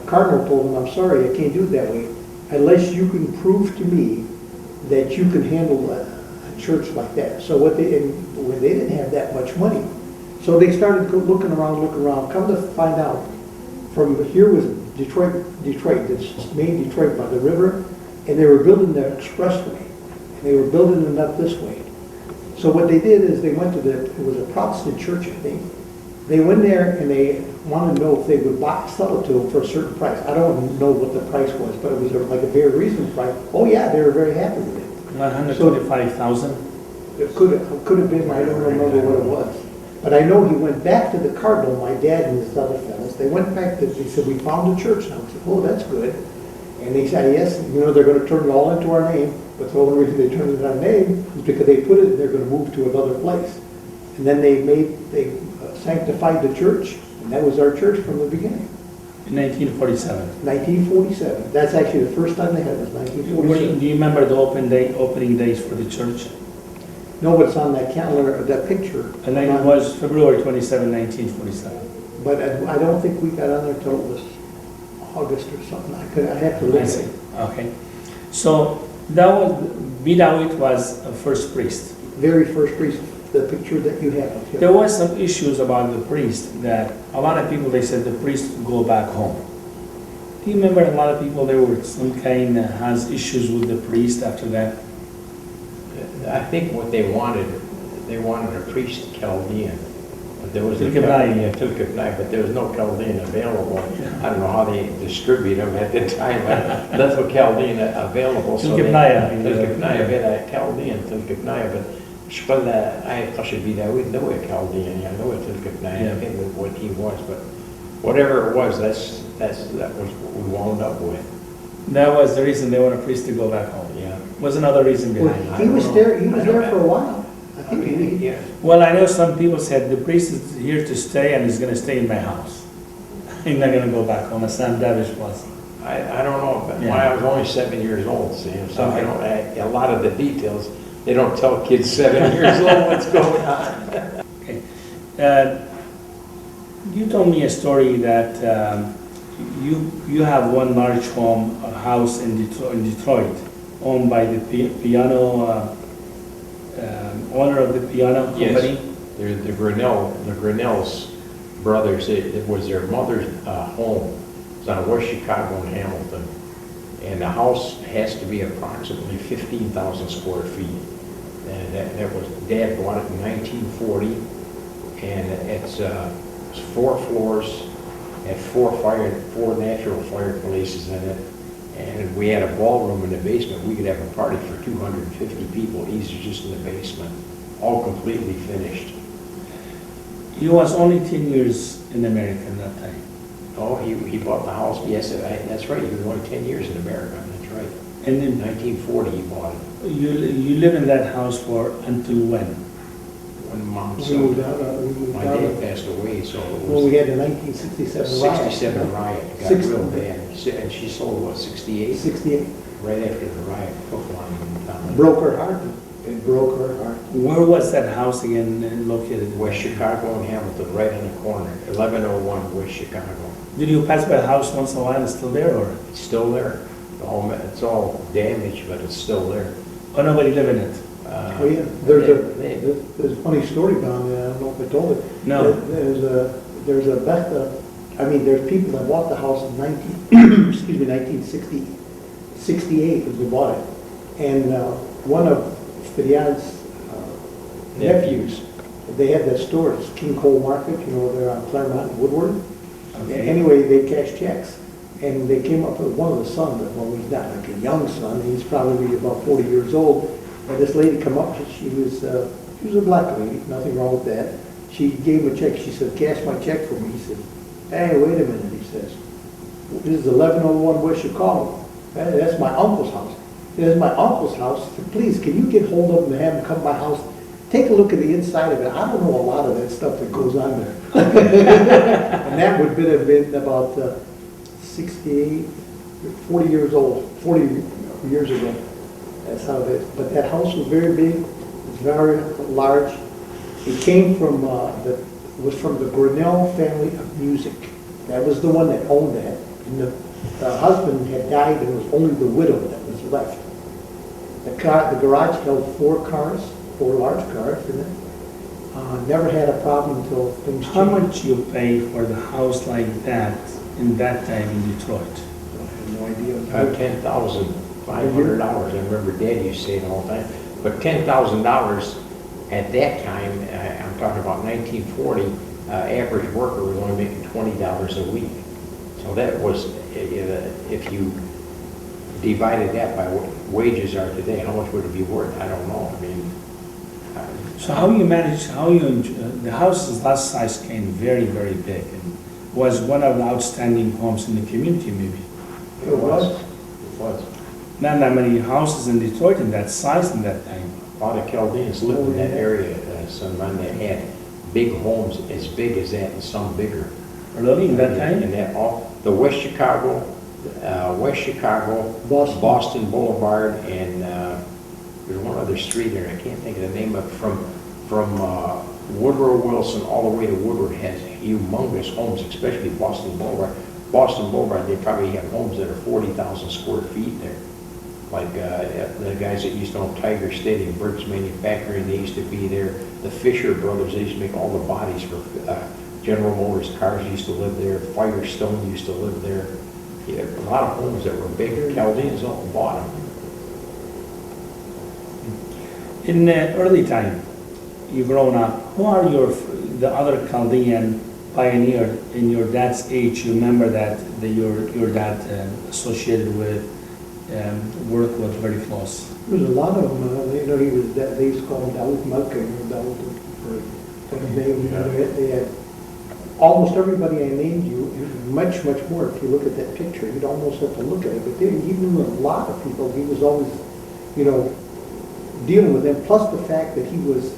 Cardinal told them, "I'm sorry, I can't do it that way, unless you can prove to me that you can handle a church like that." So they didn't have that much money. So they started looking around. Come to find out, from here was Detroit, this main Detroit by the river, and they were building the expressway. And they were building it up this way. So what they did is they went to it was a Protestant church, I think. They went there and they wanted to know if they would sell it to them for a certain price. I don't know what the price was, but it was like a very reasonable price. Oh yeah, they were very happy with it. 125,000. It could have been, I don't remember what it was. But I know he went back to the Cardinal, my dad and his other fellows. They went back to, they said, "We found a church now." I said, "Oh, that's good." And they said, "Yes, they're going to turn it all into our name." But the only reason they turned it into our name is because they put it, they're going to move to another place. And then they sanctified the church, and that was our church from the beginning. In 1947. 1947. That's actually the first time they had it, was Do 1947. you remember the opening days for the church? No, it's on that calendar, that picture. And then it was February 27, 1947. But I don't think we got on there till it was August or something. I have to look I at see. it. Okay. So that was, Bidawit was a first priest. Very first priest, the picture that you have of him. There was some issues about the priest that a lot of people, they said the priest would go back home. Do you remember a lot of people, there were some kind that has issues with the priest after that? I think what they wanted a priest Chaldean. But there was Tilkebnai. Tilkebnai, but there was no Chaldean available. I don't know how they distribute them at the time, but that's what Chaldean available. Tilkebnai. Tilkebnai, a Chaldean, Tilkebnai, but شغل I قش بداود know a Chaldean, I know a Tilkebnai, I think what he was, but whatever it was, that was what we wound up with. That was the reason they want a priest to go back home. Yeah. Was another reason Well, behind it. he was there for a while. I think he, Yeah. Well, I know some people said the priest is here to stay and he's going to stay in my house. He's not going to go back home, as Sam Davish was. I don't know, but Yeah. when I was only 7 years old, Sam, so Okay. I don't, a lot of the details, they don't tell kids 7 years old what's going on. Okay. You told me a story that you have one large home, a house in Detroit, owned by the piano owner of the piano company. Yes, the Grinnell's brothers, it was their mother's home. It's on West Chicago and Hamilton. And the house has to be approximately 15,000 square feet. And that was, Dad bought it in 1940. And it's 4 floors, had 4 natural fireplaces in it. And we had a ballroom in the basement. We could have a party for 250 people, easy, just in the basement, all completely finished. He was only 10 years in America at that time. Oh, he bought the house, yes, that's right, he was only 10 years in America, that's right. And In then 1940 he bought it, you live in that house for until when? when Mom we sold moved it. out. My dad passed away, so it Well, we was had the 1967 riot. 67 riot, it got 60 real bad. And she sold, what, 68? 68. Right after the riot, took one in town. Broke her heart. It broke her heart. Where was that house again located? West Chicago and Hamilton, right on the corner, 1101 West Chicago. Did you pass by the house once in a while? It's still there, or? It's still there. It's all damaged, but it's still there. Oh, nobody live in it? Oh, yeah, there's a funny story down there, I don't know if I told it. No. There's people that bought the house in 1968 when they bought it. And one of Fidyan's nephews, they had that store, it's King Cole Market, there on Claremont and Woodward. Okay. Anyway, they cashed checks. And they came up with one of the sons, well, he's not like a young son, he's probably about 40 years old. And this lady come up, she was a black lady, nothing wrong with that. She gave him a check, she said, cash my check for me. He said, hey, wait a minute, he says. This is 1101 West Chicago. Hey, that's my uncle's house. That's my uncle's house. Please, can you get hold of him and have him come to my house? Take a look at the inside of it. I don't know a lot of that stuff that goes on there. And that would have been about 68, 40 years old, 40 years ago. That's how it is. But that house was very big, it was very large. It came from, was from the Grinnell family of music. That was the one that owned that. And the husband had died and it was only the widow that was left. The garage held 4 cars, 4 large cars in it. Never had a problem until things changed. How much you pay for the house like that in that time in Detroit? I have no idea. $10,500. I remember Dad used to say it all the time. But $10,000 at that time, I'm talking about 1940, average worker was only making $20 a week. So that was, if you divided that by what wages are today, how much would it be worth? I don't know. I mean, so how you manage, the house's lot size came very, very big and was one of the outstanding homes in the community maybe. It was. It was. Not that many houses in Detroit in that size in that time. A lot of Chaldeans lived in that area, some men that had big homes as big as that and some bigger. Really, in that time? And that all, the West Chicago, Boston Boulevard, and there's one other street there, I can't think of the name of it, from Woodrow Wilson all the way to Woodward has humongous homes, especially Boston Boulevard. Boston Boulevard, they probably have homes that are 40,000 square feet there. Like the guys that used to own Tiger Stadium, Burt's Manufacturing, they used to be there. The Fisher brothers, they used to make all the bodies for General Motors cars used to live there. Firestone used to live there. Yeah, a lot of homes that were big. Chaldeans all bought them. In early time, you grown up, who are the other Chaldean pioneer in your dad's age? You remember that your dad associated with, work with very close? There was a lot of them. He was, they used to call him Daoud Malka, Daoud for his name. They had almost everybody I named you, and much more. If you look at that picture, you'd almost have to look at it. But he knew a lot of people. He was always, dealing with them. Plus the fact that he was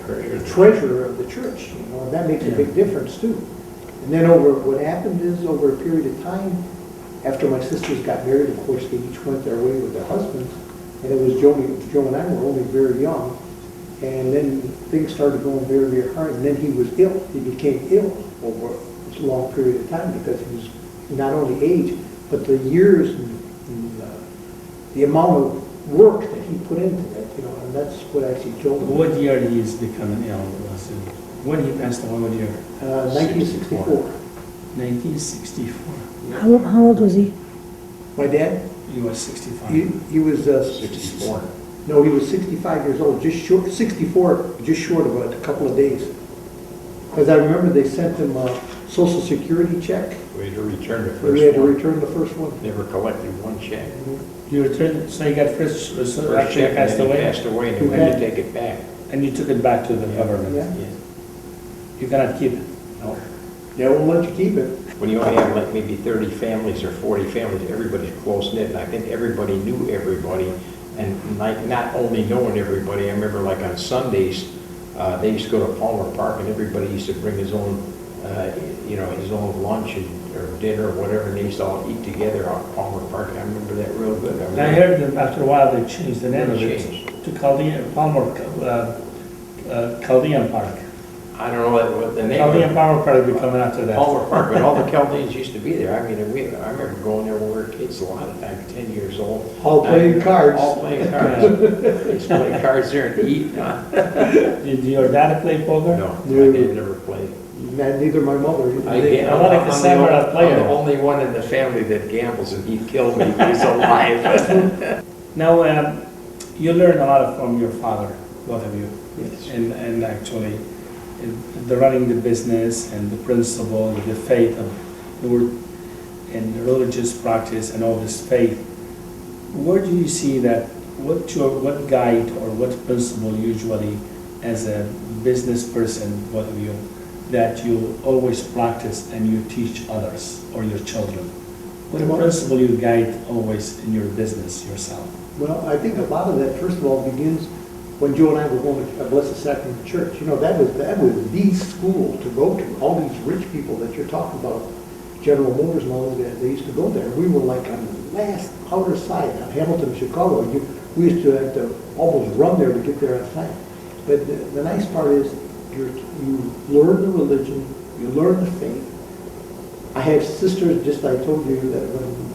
the treasurer of the church. And that makes a big difference too. And then what happened is over a period of time, after my sisters got married, of course, they each went their way with their husbands, and it was Joe and I were only very young, and then things started going very, very hard, and then he was ill. He became ill over a long period of time because he was not only age, but the years and the amount of work that he put into that, and that's what actually killed him. What year he is becoming ill? When he passed away, what year? 1964. 1964. How old was he? My dad? He was 65. He was 64. No, he was 65 years old, 64, just short of a couple of days. Because I remember they sent him a Social Security check. We had to return the first We had to one. return the first one. Never collected one check. You returned, so you got first First after he check, passed and then he away, passed away, and we had to take it back. and you took it back to the government. Yeah. Yeah. You cannot keep it. No. They won't let you keep it. When you only have like maybe 30 families or 40 families, everybody's close-knit, and I think everybody knew everybody. And like not only knowing everybody, I remember like on Sundays, they used to go to Palmer Park, and everybody used to bring his own, his own lunch or dinner or whatever, and they used to all eat together out at Palmer Park. I remember that real good. And I heard that after a while they changed the name of They it changed. to Chaldean Park. I don't know what the name Chaldean of Palmer Park will be coming after that. Palmer Park, but all the Chaldeans used to be there. I mean, I remember going there when we were kids a lot of times, 10 years old. All playing cards. All playing cards. They used to play cards there and eat. Did your dad play poker? No, my dad never played. Neither my mother. A lot of Kassab are not players. I'm the only one in the family that gambles, and he'd kill me if he's alive. Now, you learned a lot from your father, both of you. Yes. And actually, the running the business and the principle, the faith of the word and the religious practice and all this faith, where do you see that? What guide or what principle usually, as a business person, what of you, that you always practice and you teach others or your children? What principle you guide always in your business yourself? Well, I think a lot of that, first of all, begins when Joe and I were going to Blessed Sacrament Church. You know, that was the school to go to. All these rich people that you're talking about, General Motors and all those guys, they used to go there. We were like on the last outer side on Hamilton, Chicago. We used to have to almost run there to get there on time. But the nice part is you learn the religion, you learn the faith. I have sisters, just I told you that when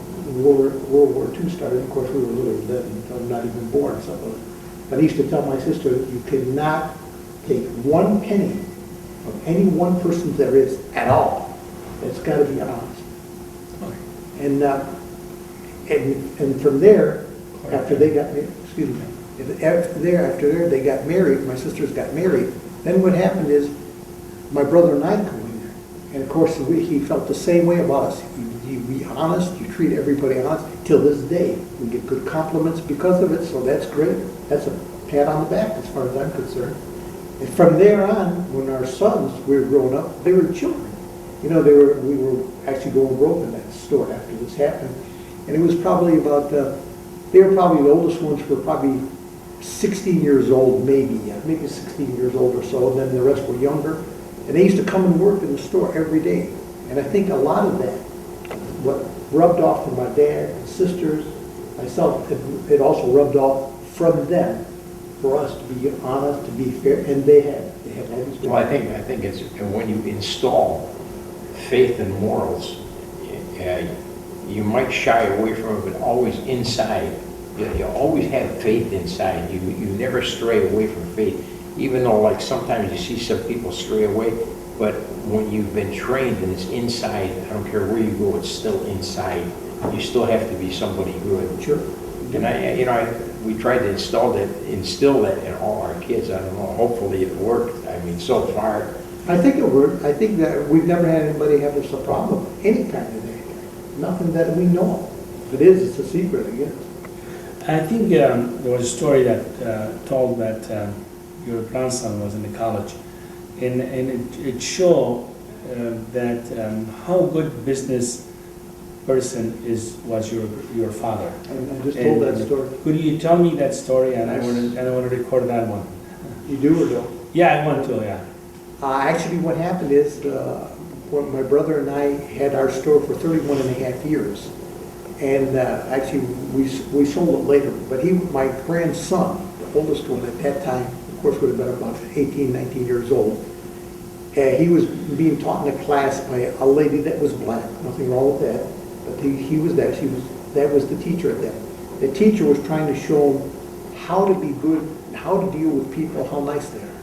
World War II started, of course we were little then, I'm not even born, but I used to tell my sister, you cannot take 1 penny from any one person there is at all. It's got to be honest. And from there, after they got married, excuse me, after there they got married, my sisters got married, then what happened is my brother and I come in there. And of course, he felt the same way about us. You be honest, you treat everybody honest. Till this day, we get good compliments because of it, so that's great. That's a pat on the back as far as I'm concerned. And from there on, when our sons were growing up, they were children. You know, we were actually going broke in that store after this happened. And it was probably about, they were probably, the oldest ones were probably 16 years old, maybe 16 years old or so, and then the rest were younger. And they used to come and work in the store every day. And I think a lot of that, what rubbed off from my dad and sisters, myself, it also rubbed off from them for us to be honest, to be fair, and they have always been. Well, I think it's when you install faith and morals, you might shy away from it, but always inside. You always have faith inside. You never stray away from faith, even though like sometimes you see some people stray away, but when you've been trained and it's inside, I don't care where you go, it's still inside. You still have to be somebody good. Sure. And we tried to instill that in all our kids. I don't know, hopefully it worked. I mean, so far. I think it worked. I think that we've never had anybody have us a problem, any kind of thing. Nothing that we know of. If it is, it's a secret, I guess. I think there was a story that told that your grandson was in the college, and it showed that how good business person was your father. I just told that story. Could you tell me that story? And Yes. I want to record that one. You do or don't? Yeah, I want to. Yeah. Actually, what happened is, when my brother and I had our store for 31 and a half years. And actually, we sold it later. But my grandson, the oldest one at that time, of course, would have been about 18, 19 years old. He was being taught in a class by a lady that was black. Nothing wrong with that. But he was that. That was the teacher at that. The teacher was trying to show him how to be good, how to deal with people, how nice they are.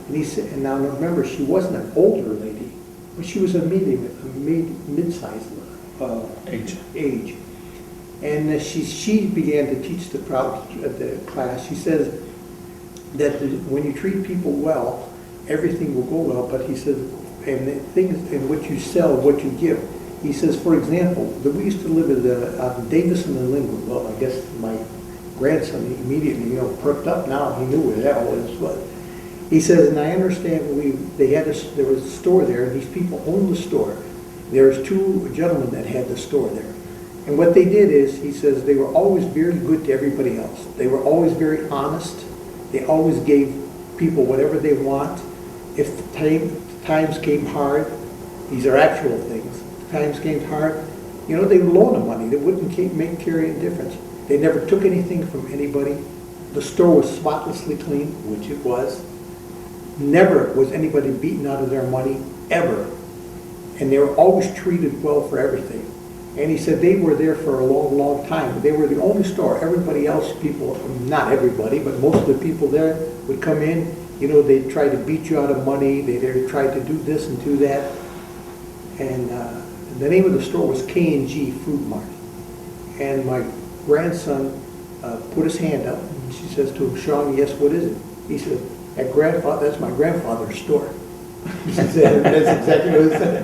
And he said, and now remember, she wasn't an older lady, but she was a mid-sized age. And she began to teach the crowd at the class. She says that when you treat people well, everything will go well. But he says, and the things in what you sell, what you give. He says, for example, that we used to live at Davison and Linwood. Well, I guess my grandson immediately, perked up now. He knew where that was. But he says, and I understand there was a store there, and these people owned the store. There's 2 gentlemen that had the store there. And what they did is, he says, they were always very good to everybody else. They were always very honest. They always gave people whatever they want. If the times came hard, these are actual things, times came hard, they would loan them money. They wouldn't carry any difference. They never took anything from anybody. The store was spotlessly clean, which it was. Never was anybody beaten out of their money, ever. And they were always treated well for everything. And he said they were there for a long, long time. They were the only store. Everybody else, people, not everybody, but most of the people there would come in, they'd try to beat you out of money. They'd try to do this and do that. And the name of the store was K&G Food Mart. And my grandson put his hand up, and she says to him, Sean, yes, what is it? He said, that's my grandfather's store. He said, that's exactly what he said.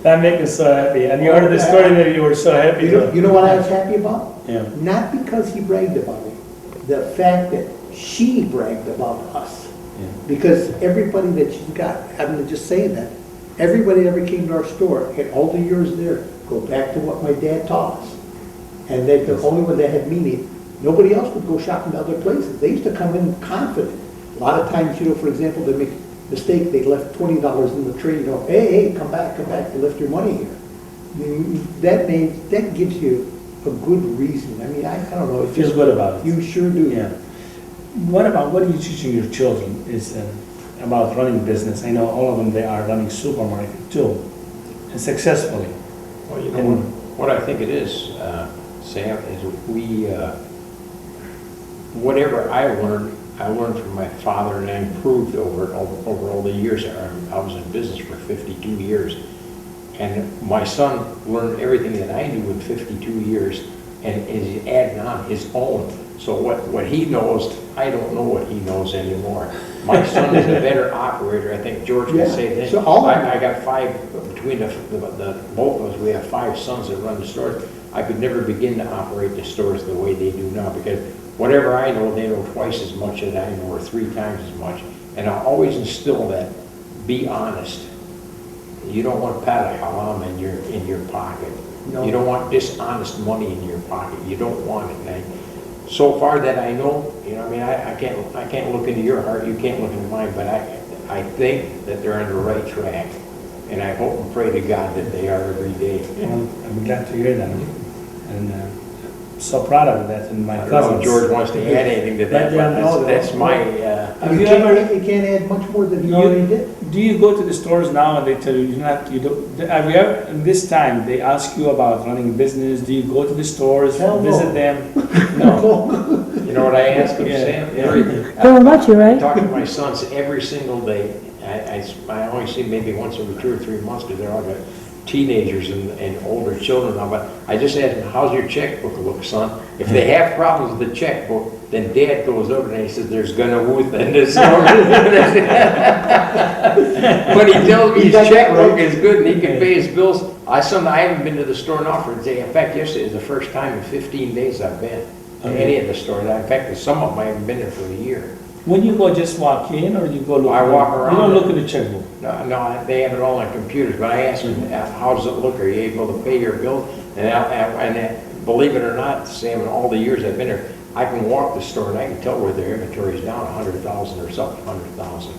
That makes me so happy. And you heard the story that you were so happy You know what I was happy about? Yeah. Not because he bragged about it, the fact that she bragged about us. Yeah. Because everybody that she's got, I'm just saying that, everybody that ever came to our store, and all the years there, go back to what my dad taught us. And that the only one that had meaning, nobody else would go shopping to other places. They used to come in confident. A lot of times, for example, they make a mistake, they left $20 in the tray, hey, come back, you left your money here. That gives you a good reason. I mean, I don't know. Feels good about it. You sure do. Yeah. What are you teaching your children is about running business? I know all of them, they are running supermarket too, and successfully. Well, you know, what I think it is, Sam, is whatever I learned from my father, and I improved over all the years. I was in business for 52 years, and my son learned everything that I knew in 52 years, and is adding on his own. So what he knows, I don't know what he knows anymore. My son is a better operator. I think George can say that. So I got 5, between the both of us, we have 5 sons that run the stores. I could never begin to operate the stores the way they do now, because whatever I know, they know twice as much as I know, or 3 times as much. And I always instill that, be honest. You don't want pat haram in your pocket. No. You don't want dishonest money in your pocket. You don't want it. And so far that I know, I mean, I can't look into your heart, you can't look into mine, but I think that they're on the right track. And I hope and pray to God that they are every day. Well, I'm glad to hear that. And so proud of that. And my cousin. George wants to add anything to that, but that's my... You can't add much more than you already did. Do you go to the stores now and they tell you have you ever, in this time, they ask you about running a business? Do you go to the stores, visit them? No. You know what I ask them, Sam? Very much, you're right. I talk to my sons every single day. I only see maybe once every 2 or 3 months, because they're all got teenagers and older children now, but I just ask them, how's your checkbook look, son? If they have problems with the checkbook, then Dad goes over there and he says, there's gonna wooth in this. But he tells me his checkbook is good and he can pay his bills. I haven't been to the store now for a day. In fact, yesterday is the first time in 15 days I've been to any of the stores. In fact, some of them I haven't been there for a year. When you go, just walk in, or you go look? I walk around. You don't look at the checkbook? No, they have it all on computers, but I ask them, how does it look? Are you able to pay your bills? And believe it or not, Sam, in all the years I've been here, I can walk the store and I can tell where their inventory is down 100,000 or something, 100,000.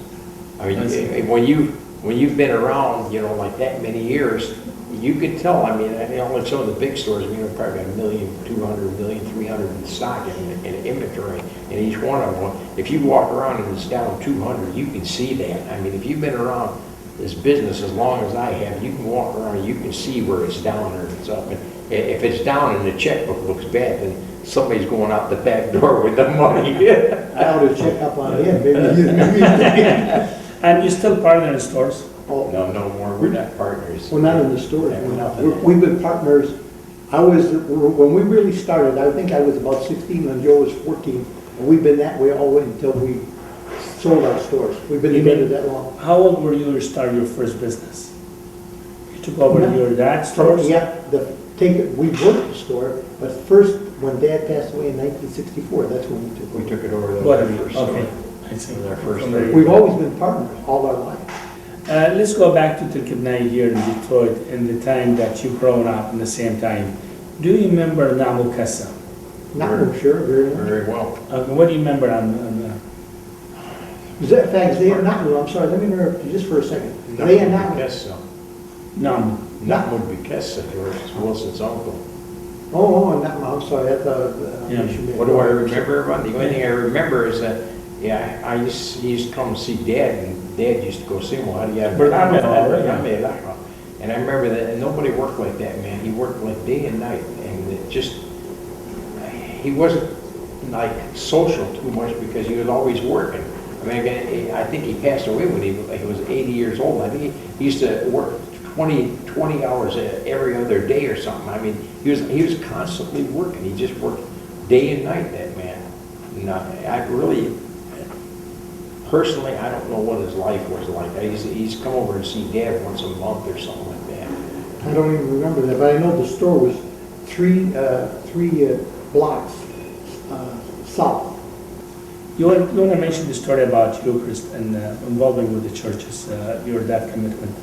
I mean, when you've been around, like that many years, you can tell. I mean, only some of the big stores, probably got 1,200,000, 1,300,000 in stock in inventory in each one of them. If you walk around and it's down 200, you can see that. I mean, if you've been around this business as long as I have, you can walk around and you can see where it's down or it's up. And if it's down and the checkbook looks bad, then somebody's going out the back door with the money. I ought to check up on him, maybe. And you still partner in stores? Oh. No more. We're not partners. We're not in the stores. Yeah, We've been partners. When we really started, I think I was about 16 and Joe was 14. And we've been that way all the way until we sold our stores. We've been together that long. How old were you to start your first business? You took over your dad's stores? Yeah, we worked the store, but first, when Dad passed away in 1964, that's when we took over. We took it over. Okay. I see. Our first. We've always been partners all our life. Let's go back to Tilkibnai here in Detroit in the time that you grown up in the same time. Do you remember Namu Kassab? Not sure, very well. What do you remember on in fact, they are not, I'm sorry, let me interrupt you just for a second. They are not. Namu? Not would be Kassab, George Wilson's uncle. Oh, I'm sorry, I thought. What do I remember about? The only thing I remember is that, he used to come see Dad, and Dad used to go see him. And I remember that, and nobody worked like that, man. He worked like day and night, and he wasn't like social too much because he was always working. I mean, I think he passed away when he was 80 years old. I think he used to work 20 hours every other day or something. I mean, he was constantly working. He just worked day and night, that man. And I really personally, I don't know what his life was like. He's come over and see Dad once a month or something like that. I don't even remember that, but I know the store was three blocks south. You want to mention the story about Eucharist and involving with the churches, your dad commitment.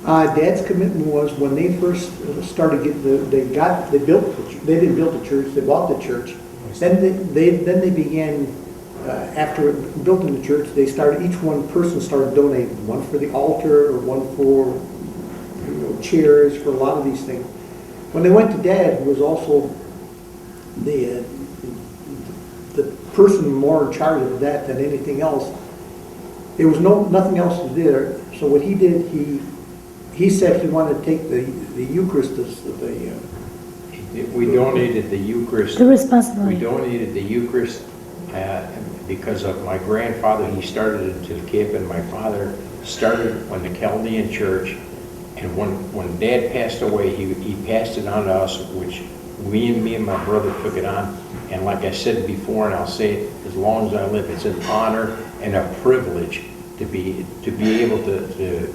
Dad's commitment was when they first started getting they built they didn't build the church, they bought the church. Then they began after building the church, they started, each one person started donating, one for the altar or one for chairs, for a lot of these things. When they went to Dad, who was also the person more in charge of that than anything else, there was nothing else to do. So what he did, he said he wanted to take the Eucharist, We donated the Eucharist. The responsibility. We donated the Eucharist because of my grandfather. He started it to the camp, and my father started when the Chaldean Church. And when Dad passed away, he passed it on to us, which me and my brother took it on. And like I said before, and I'll say it as long as I live, it's an honor and a privilege to be able to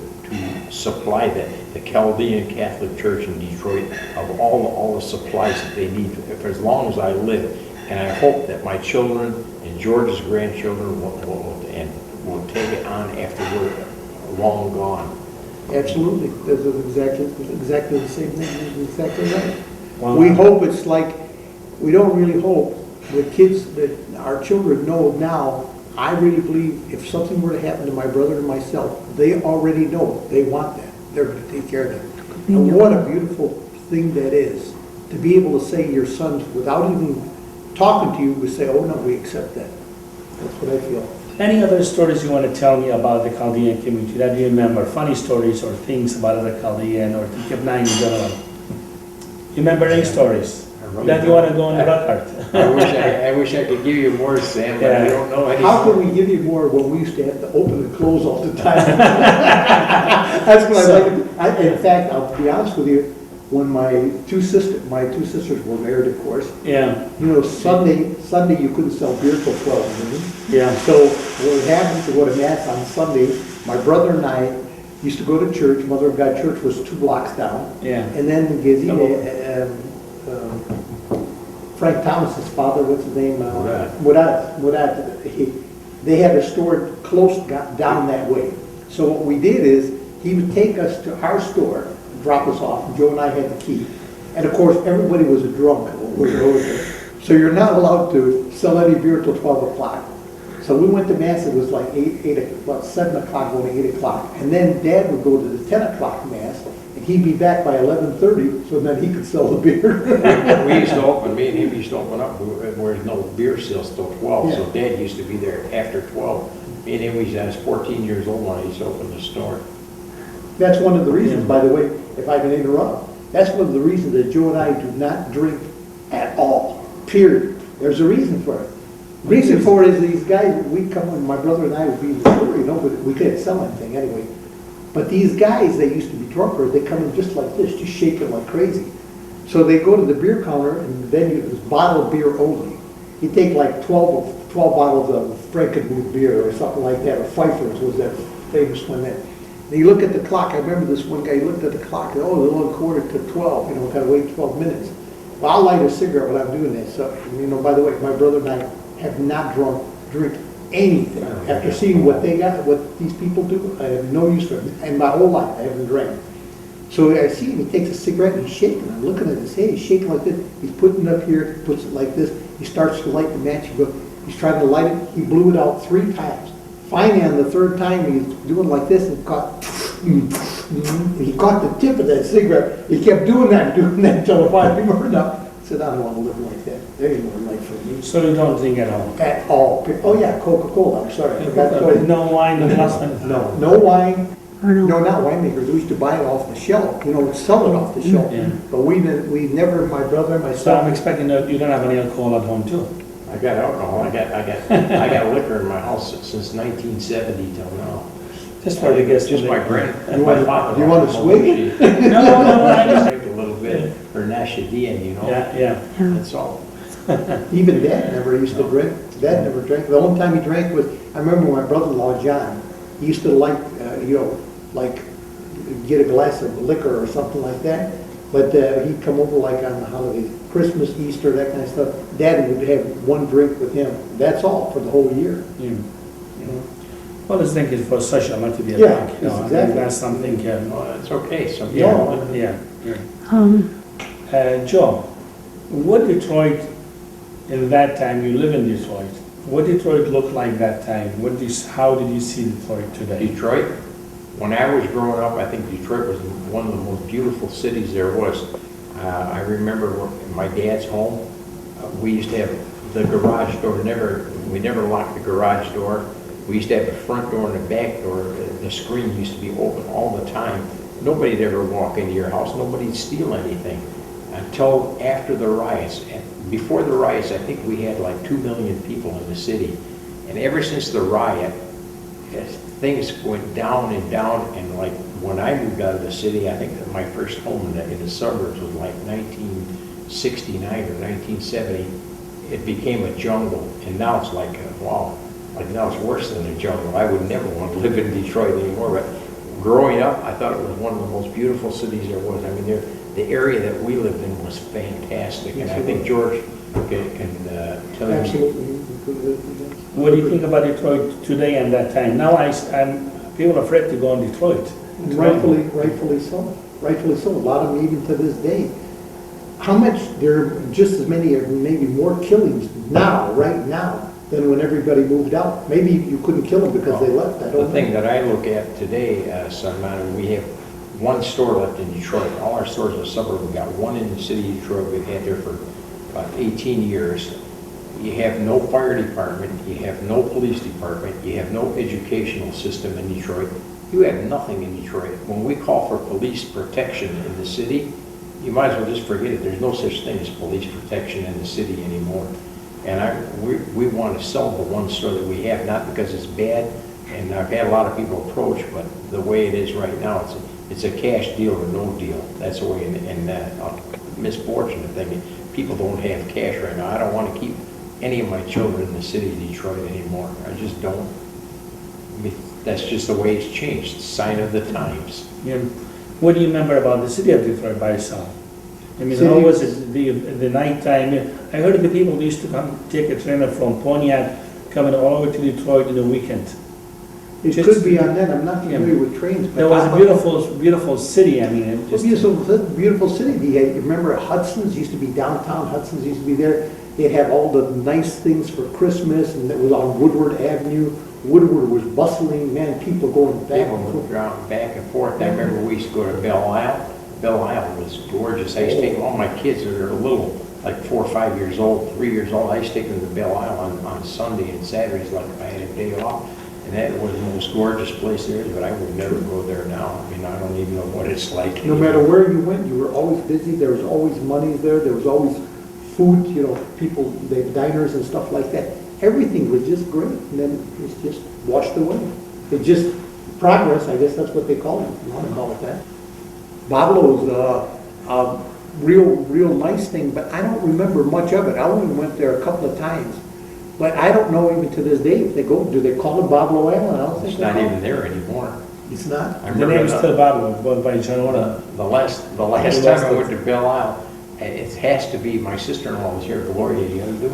supply the Chaldean Catholic Church in Detroit of all the supplies that they need for as long as I live. And I hope that my children and George's grandchildren will take it on after we're long gone. Absolutely, that's exactly the same thing. Exactly right. Wow. We hope it's like, we don't really hope, the kids that our children know now, I really believe if something were to happen to my brother and myself, they already know, they want that. They're going to take care of that. And what a beautiful thing that is, to be able to say your sons, without even talking to you, would say, oh no, we accept that. That's what I feel. Any other stories you want to tell me about the Chaldean community that you remember? Funny stories or things about the Chaldean or Tikib-9 in general? You remember any stories? That you want to go on the record? I wish I could give you more, Sam, but I don't know any. How can we give you more when we used to have to open and close all the time? That's what I like. In fact, I'll be honest with you, when my two sisters were married, of course. Yeah. You know, Sunday you couldn't sell beer till 12 noon. Yeah. So what happened to go to mass on Sunday, my brother and I used to go to church. Mother of God Church was 2 blocks down. Yeah. And then Frank Thomas's father, what's his name? Murad. They had a store close down that way. So what we did is he would take us to our store, drop us off, and Joe and I had the key. And of course, everybody was a drunk. So you're not allowed to sell any beer till 12 o'clock. So we went to mass, it was like about 7 o'clock, going to 8 o'clock. And then Dad would go to the 10 o'clock mass, and he'd be back by 11:30, so then he could sell the beer. We used to open, me and him used to open up, there was no beer sales till 12, Yeah. so Dad used to be there after 12. Me and him, I was 14 years old when I used to open the store. That's one of the reasons, by the way, if I can interrupt, that's one of the reasons that Joe and I do not drink at all, period. There's a reason for it. Reason for it is these guys, we come in, my brother and I would be in the store, you know, but we couldn't sell anything anyway. But these guys, they used to be drunkards, they come in just like this, just shaking like crazy. So they go to the beer counter, and then it was bottled beer only. You take like 12 bottles of Frankenmuth beer or something like that, or Pfeiffer's was that famous one that. And you look at the clock, I remember this one guy, he looked at the clock, and, oh, it's only 11:45, you know, gotta wait 12 minutes. Well, I'll light a cigarette when I'm doing this. So, you know, by the way, my brother and I have not drink anything. After seeing what they got, what these people do, I have no use for it. And my whole life, I haven't drank. So I see him, he takes a cigarette and he's shaking. I'm looking at his head, he's shaking like this. He's putting it up here, puts it like this. He starts to light the match. He's trying to light it. He blew it out 3 times. Finally, on the 3rd time, he's doing like this and he caught the tip of that cigarette. He kept doing that until it finally burned up. I said, I don't want to live like that. There ain't no life for me. So you don't drink at all? At all. Oh yeah, Coca-Cola, I'm sorry. I forgot to No wine, no nothing? No wine. Or no? No, not winemakers. We used to buy it off the shelf, you know, sell it off the shelf. Yeah. But we never, my brother and So myself. I'm expecting that you don't have any alcohol at home too? I got alcohol, I got liquor in my house since 1970 till now. Just for the guests. Just my You want to swig? No, I just. Drink a little bit, or Nashadian, you know? Yeah. That's all. Even Dad never used to drink. Dad never drank. The only time he drank was, I remember my brother-in-law, John, he used to like, like get a glass of liquor or something like that. But he'd come over like on the holidays, Christmas, Easter, that kind of stuff. Dad would have one drink with him. That's all for the whole year. Yeah. You know? Well, I think it's for social, not to be a Yeah, drunk. You know, I think exactly. that's something. Well, it's okay, some Yeah, people. yeah. Joe, what Detroit in that time? You live in Detroit. What Detroit looked like that time? How did you see Detroit today? Detroit, when I was growing up, I think Detroit was one of the most beautiful cities there was. I remember in my dad's home, we used to have the garage door, we never locked the garage door. We used to have the front door and the back door. The screen used to be open all the time. Nobody'd ever walk into your house. Nobody'd steal anything until after the riots. And before the riots, I think we had like 2 million people in the city. And ever since the riot, things went down and down. And like when I moved out of the city, I think that my first home in the suburbs was like 1969 or 1970. It became a jungle. And now it's like, wow. Like now it's worse than a jungle. I would never want to live in Detroit anymore. But growing up, I thought it was one of the most beautiful cities there was. I mean, the area that we lived in was fantastic. And I think George can tell you. Absolutely. What do you think about Detroit today and that time? Now I'm people are afraid to go in Detroit. Rightfully so. Rightfully so. A lot of them even to this day. How much, there are just as many or maybe more killings now, right now, than when everybody moved out. Maybe you couldn't kill them because they left. I don't know. The thing that I look at today, Salman, we have one store left in Detroit. All our stores in the suburb, we've got one in the city of Detroit. We've had there for about 18 years. You have no fire department. You have no police department. You have no educational system in Detroit. You have nothing in Detroit. When we call for police protection in the city, you might as well just forget it. There's no such thing as police protection in the city anymore. And we want to sell the one store that we have, not because it's bad, and I've had a lot of people approach, but the way it is right now, it's a cash deal or no deal. That's the way, and misfortunate thing, people don't have cash right now. I don't want to keep any of my children in the city of Detroit anymore. I just don't. I mean, that's just the way it's changed, sign of the times. Yeah. What do you remember about the city of Detroit by itself? I mean, City- how was it the nighttime? I heard the people used to come take a train from Pontiac, coming all over to Detroit in the weekend. It Just- could be on that. I'm not familiar with trains. But There was a beautiful city. I mean, it just, It's a beautiful city. You remember Hudson's used to be downtown. Hudson's used to be there. They'd have all the nice things for Christmas, and it was on Woodward Avenue. Woodward was bustling, man, people going back People and moved forth. around back and forth. I remember we used to go to Belle Isle. Belle Isle was gorgeous. I used to take all my kids that are little, like 4 or 5 years old, 3 years old. I used to take them to Belle Isle on Sunday and Saturdays, like if I had a day off. And that was the most gorgeous place there is, but I would never go there now. I mean, I don't even know what it's like. No matter where you went, you were always busy. There was always money there. There was always food, people, the diners and stuff like that. Everything was just great, and then it's just washed away. It just, progress, I guess that's what they call it, if you want to call it that. Bablo's a real nice thing, but I don't remember much of it. I only went there a couple of times. But I don't know even to this day if they go, do they call it Bablo Ale? I don't think It's they not call even it. there anymore. It's not? I the remember name's still Bible, bought by John Warner. the last time I went to Belle Isle, it has to be, my sister-in-law was here, Gloria Youngdu.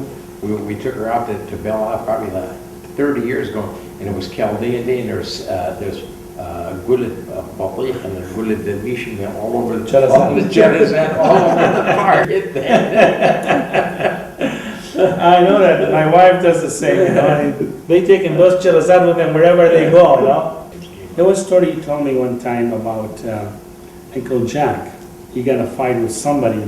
We took her out to Belle Isle probably like 30 years ago, and it was Chaldean Day, and there's Gullet Batik and there's Gullet Dervish all over the Cherazan, all over the park. I know that. My wife does the same. They take in those cherazad with them wherever they go. There was a story you told me one time about Uncle Jack. He got in a fight with somebody,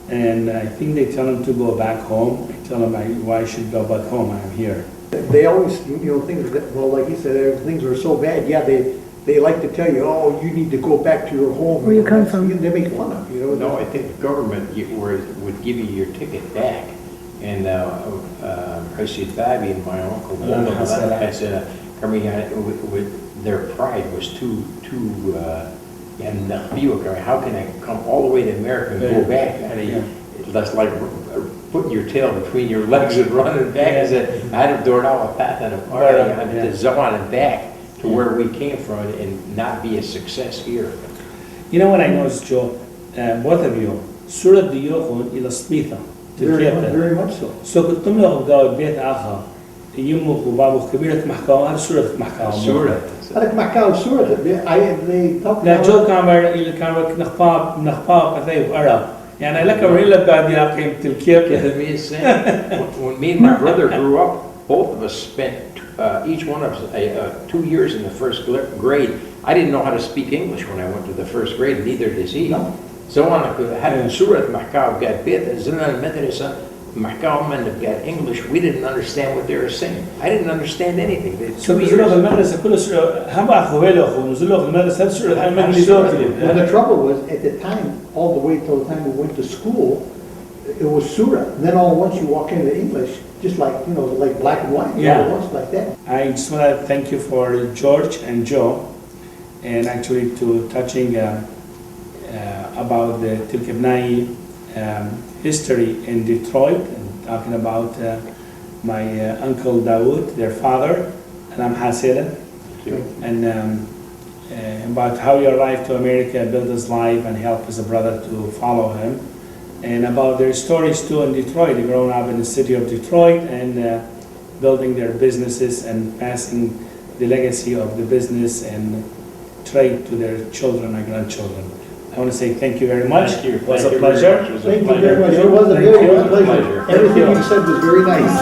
and I think they tell him to go back home. I tell him, why I should go back home? I'm here. They always, things that, well, like you said, things are so bad, yeah, they like to tell you, oh, you need to go back to your home. Where you come from. They make fun of, No, I think the government would give you your ticket back. And President Fabi and my uncle, their pride was too and how can I come all the way to America and go back? And that's like putting your tail between your legs and running back. I said, I had to door out a path and a party on the zone and back to where we came from and not be a success here. You know what I noticed, Joe? Both of you, صورة ديوخون إلى سميثة تركيا. Very much so. So كنت تملأ قدام بيت آخر يمك وبابك كبيرة محكمة هذا صورة محكمة. صورة. هذاك Macau صورة they talk لا جو كامر إلى كامر نخباب كذا وأرى يعني لك مريلا بعد يا قيم تركيا. When me and my brother grew up, both of us spent each one of us 2 years in the first grade. I didn't know how to speak English when I went to the first grade, neither does he. No. So أنا had سورة محكاو قاعد بيت زلنا المدرسة محكاو من قاعد English. We didn't understand what they were saying. I didn't understand anything. So نزلوا المدرسة كل سورة هم أخوه أخو نزلوا المدرسة سورة المجلسات. And the trouble was, at the time, all the way till the time we went to school, it was surah. Then all at once you walk into English, just like, you know, like black and white. Yeah. All at once like that. I just want to thank you for George and Joe, and actually to touching about the Tilkebnai history in Detroit, and talking about my uncle Dawood, their father, and I'm Hasela, and about how he arrived to America, built his life, and helped his brother to follow him, and about their stories too in Detroit. They grown up in the city of Detroit and building their businesses and passing the legacy of the business and trade to their children and grandchildren. I want to say thank you very much. Thank you. It was Thank a you very pleasure. much. It was a Thank you pleasure. very much. It was a Thank very you. good pleasure. Pleasure. Everything you said was very nice.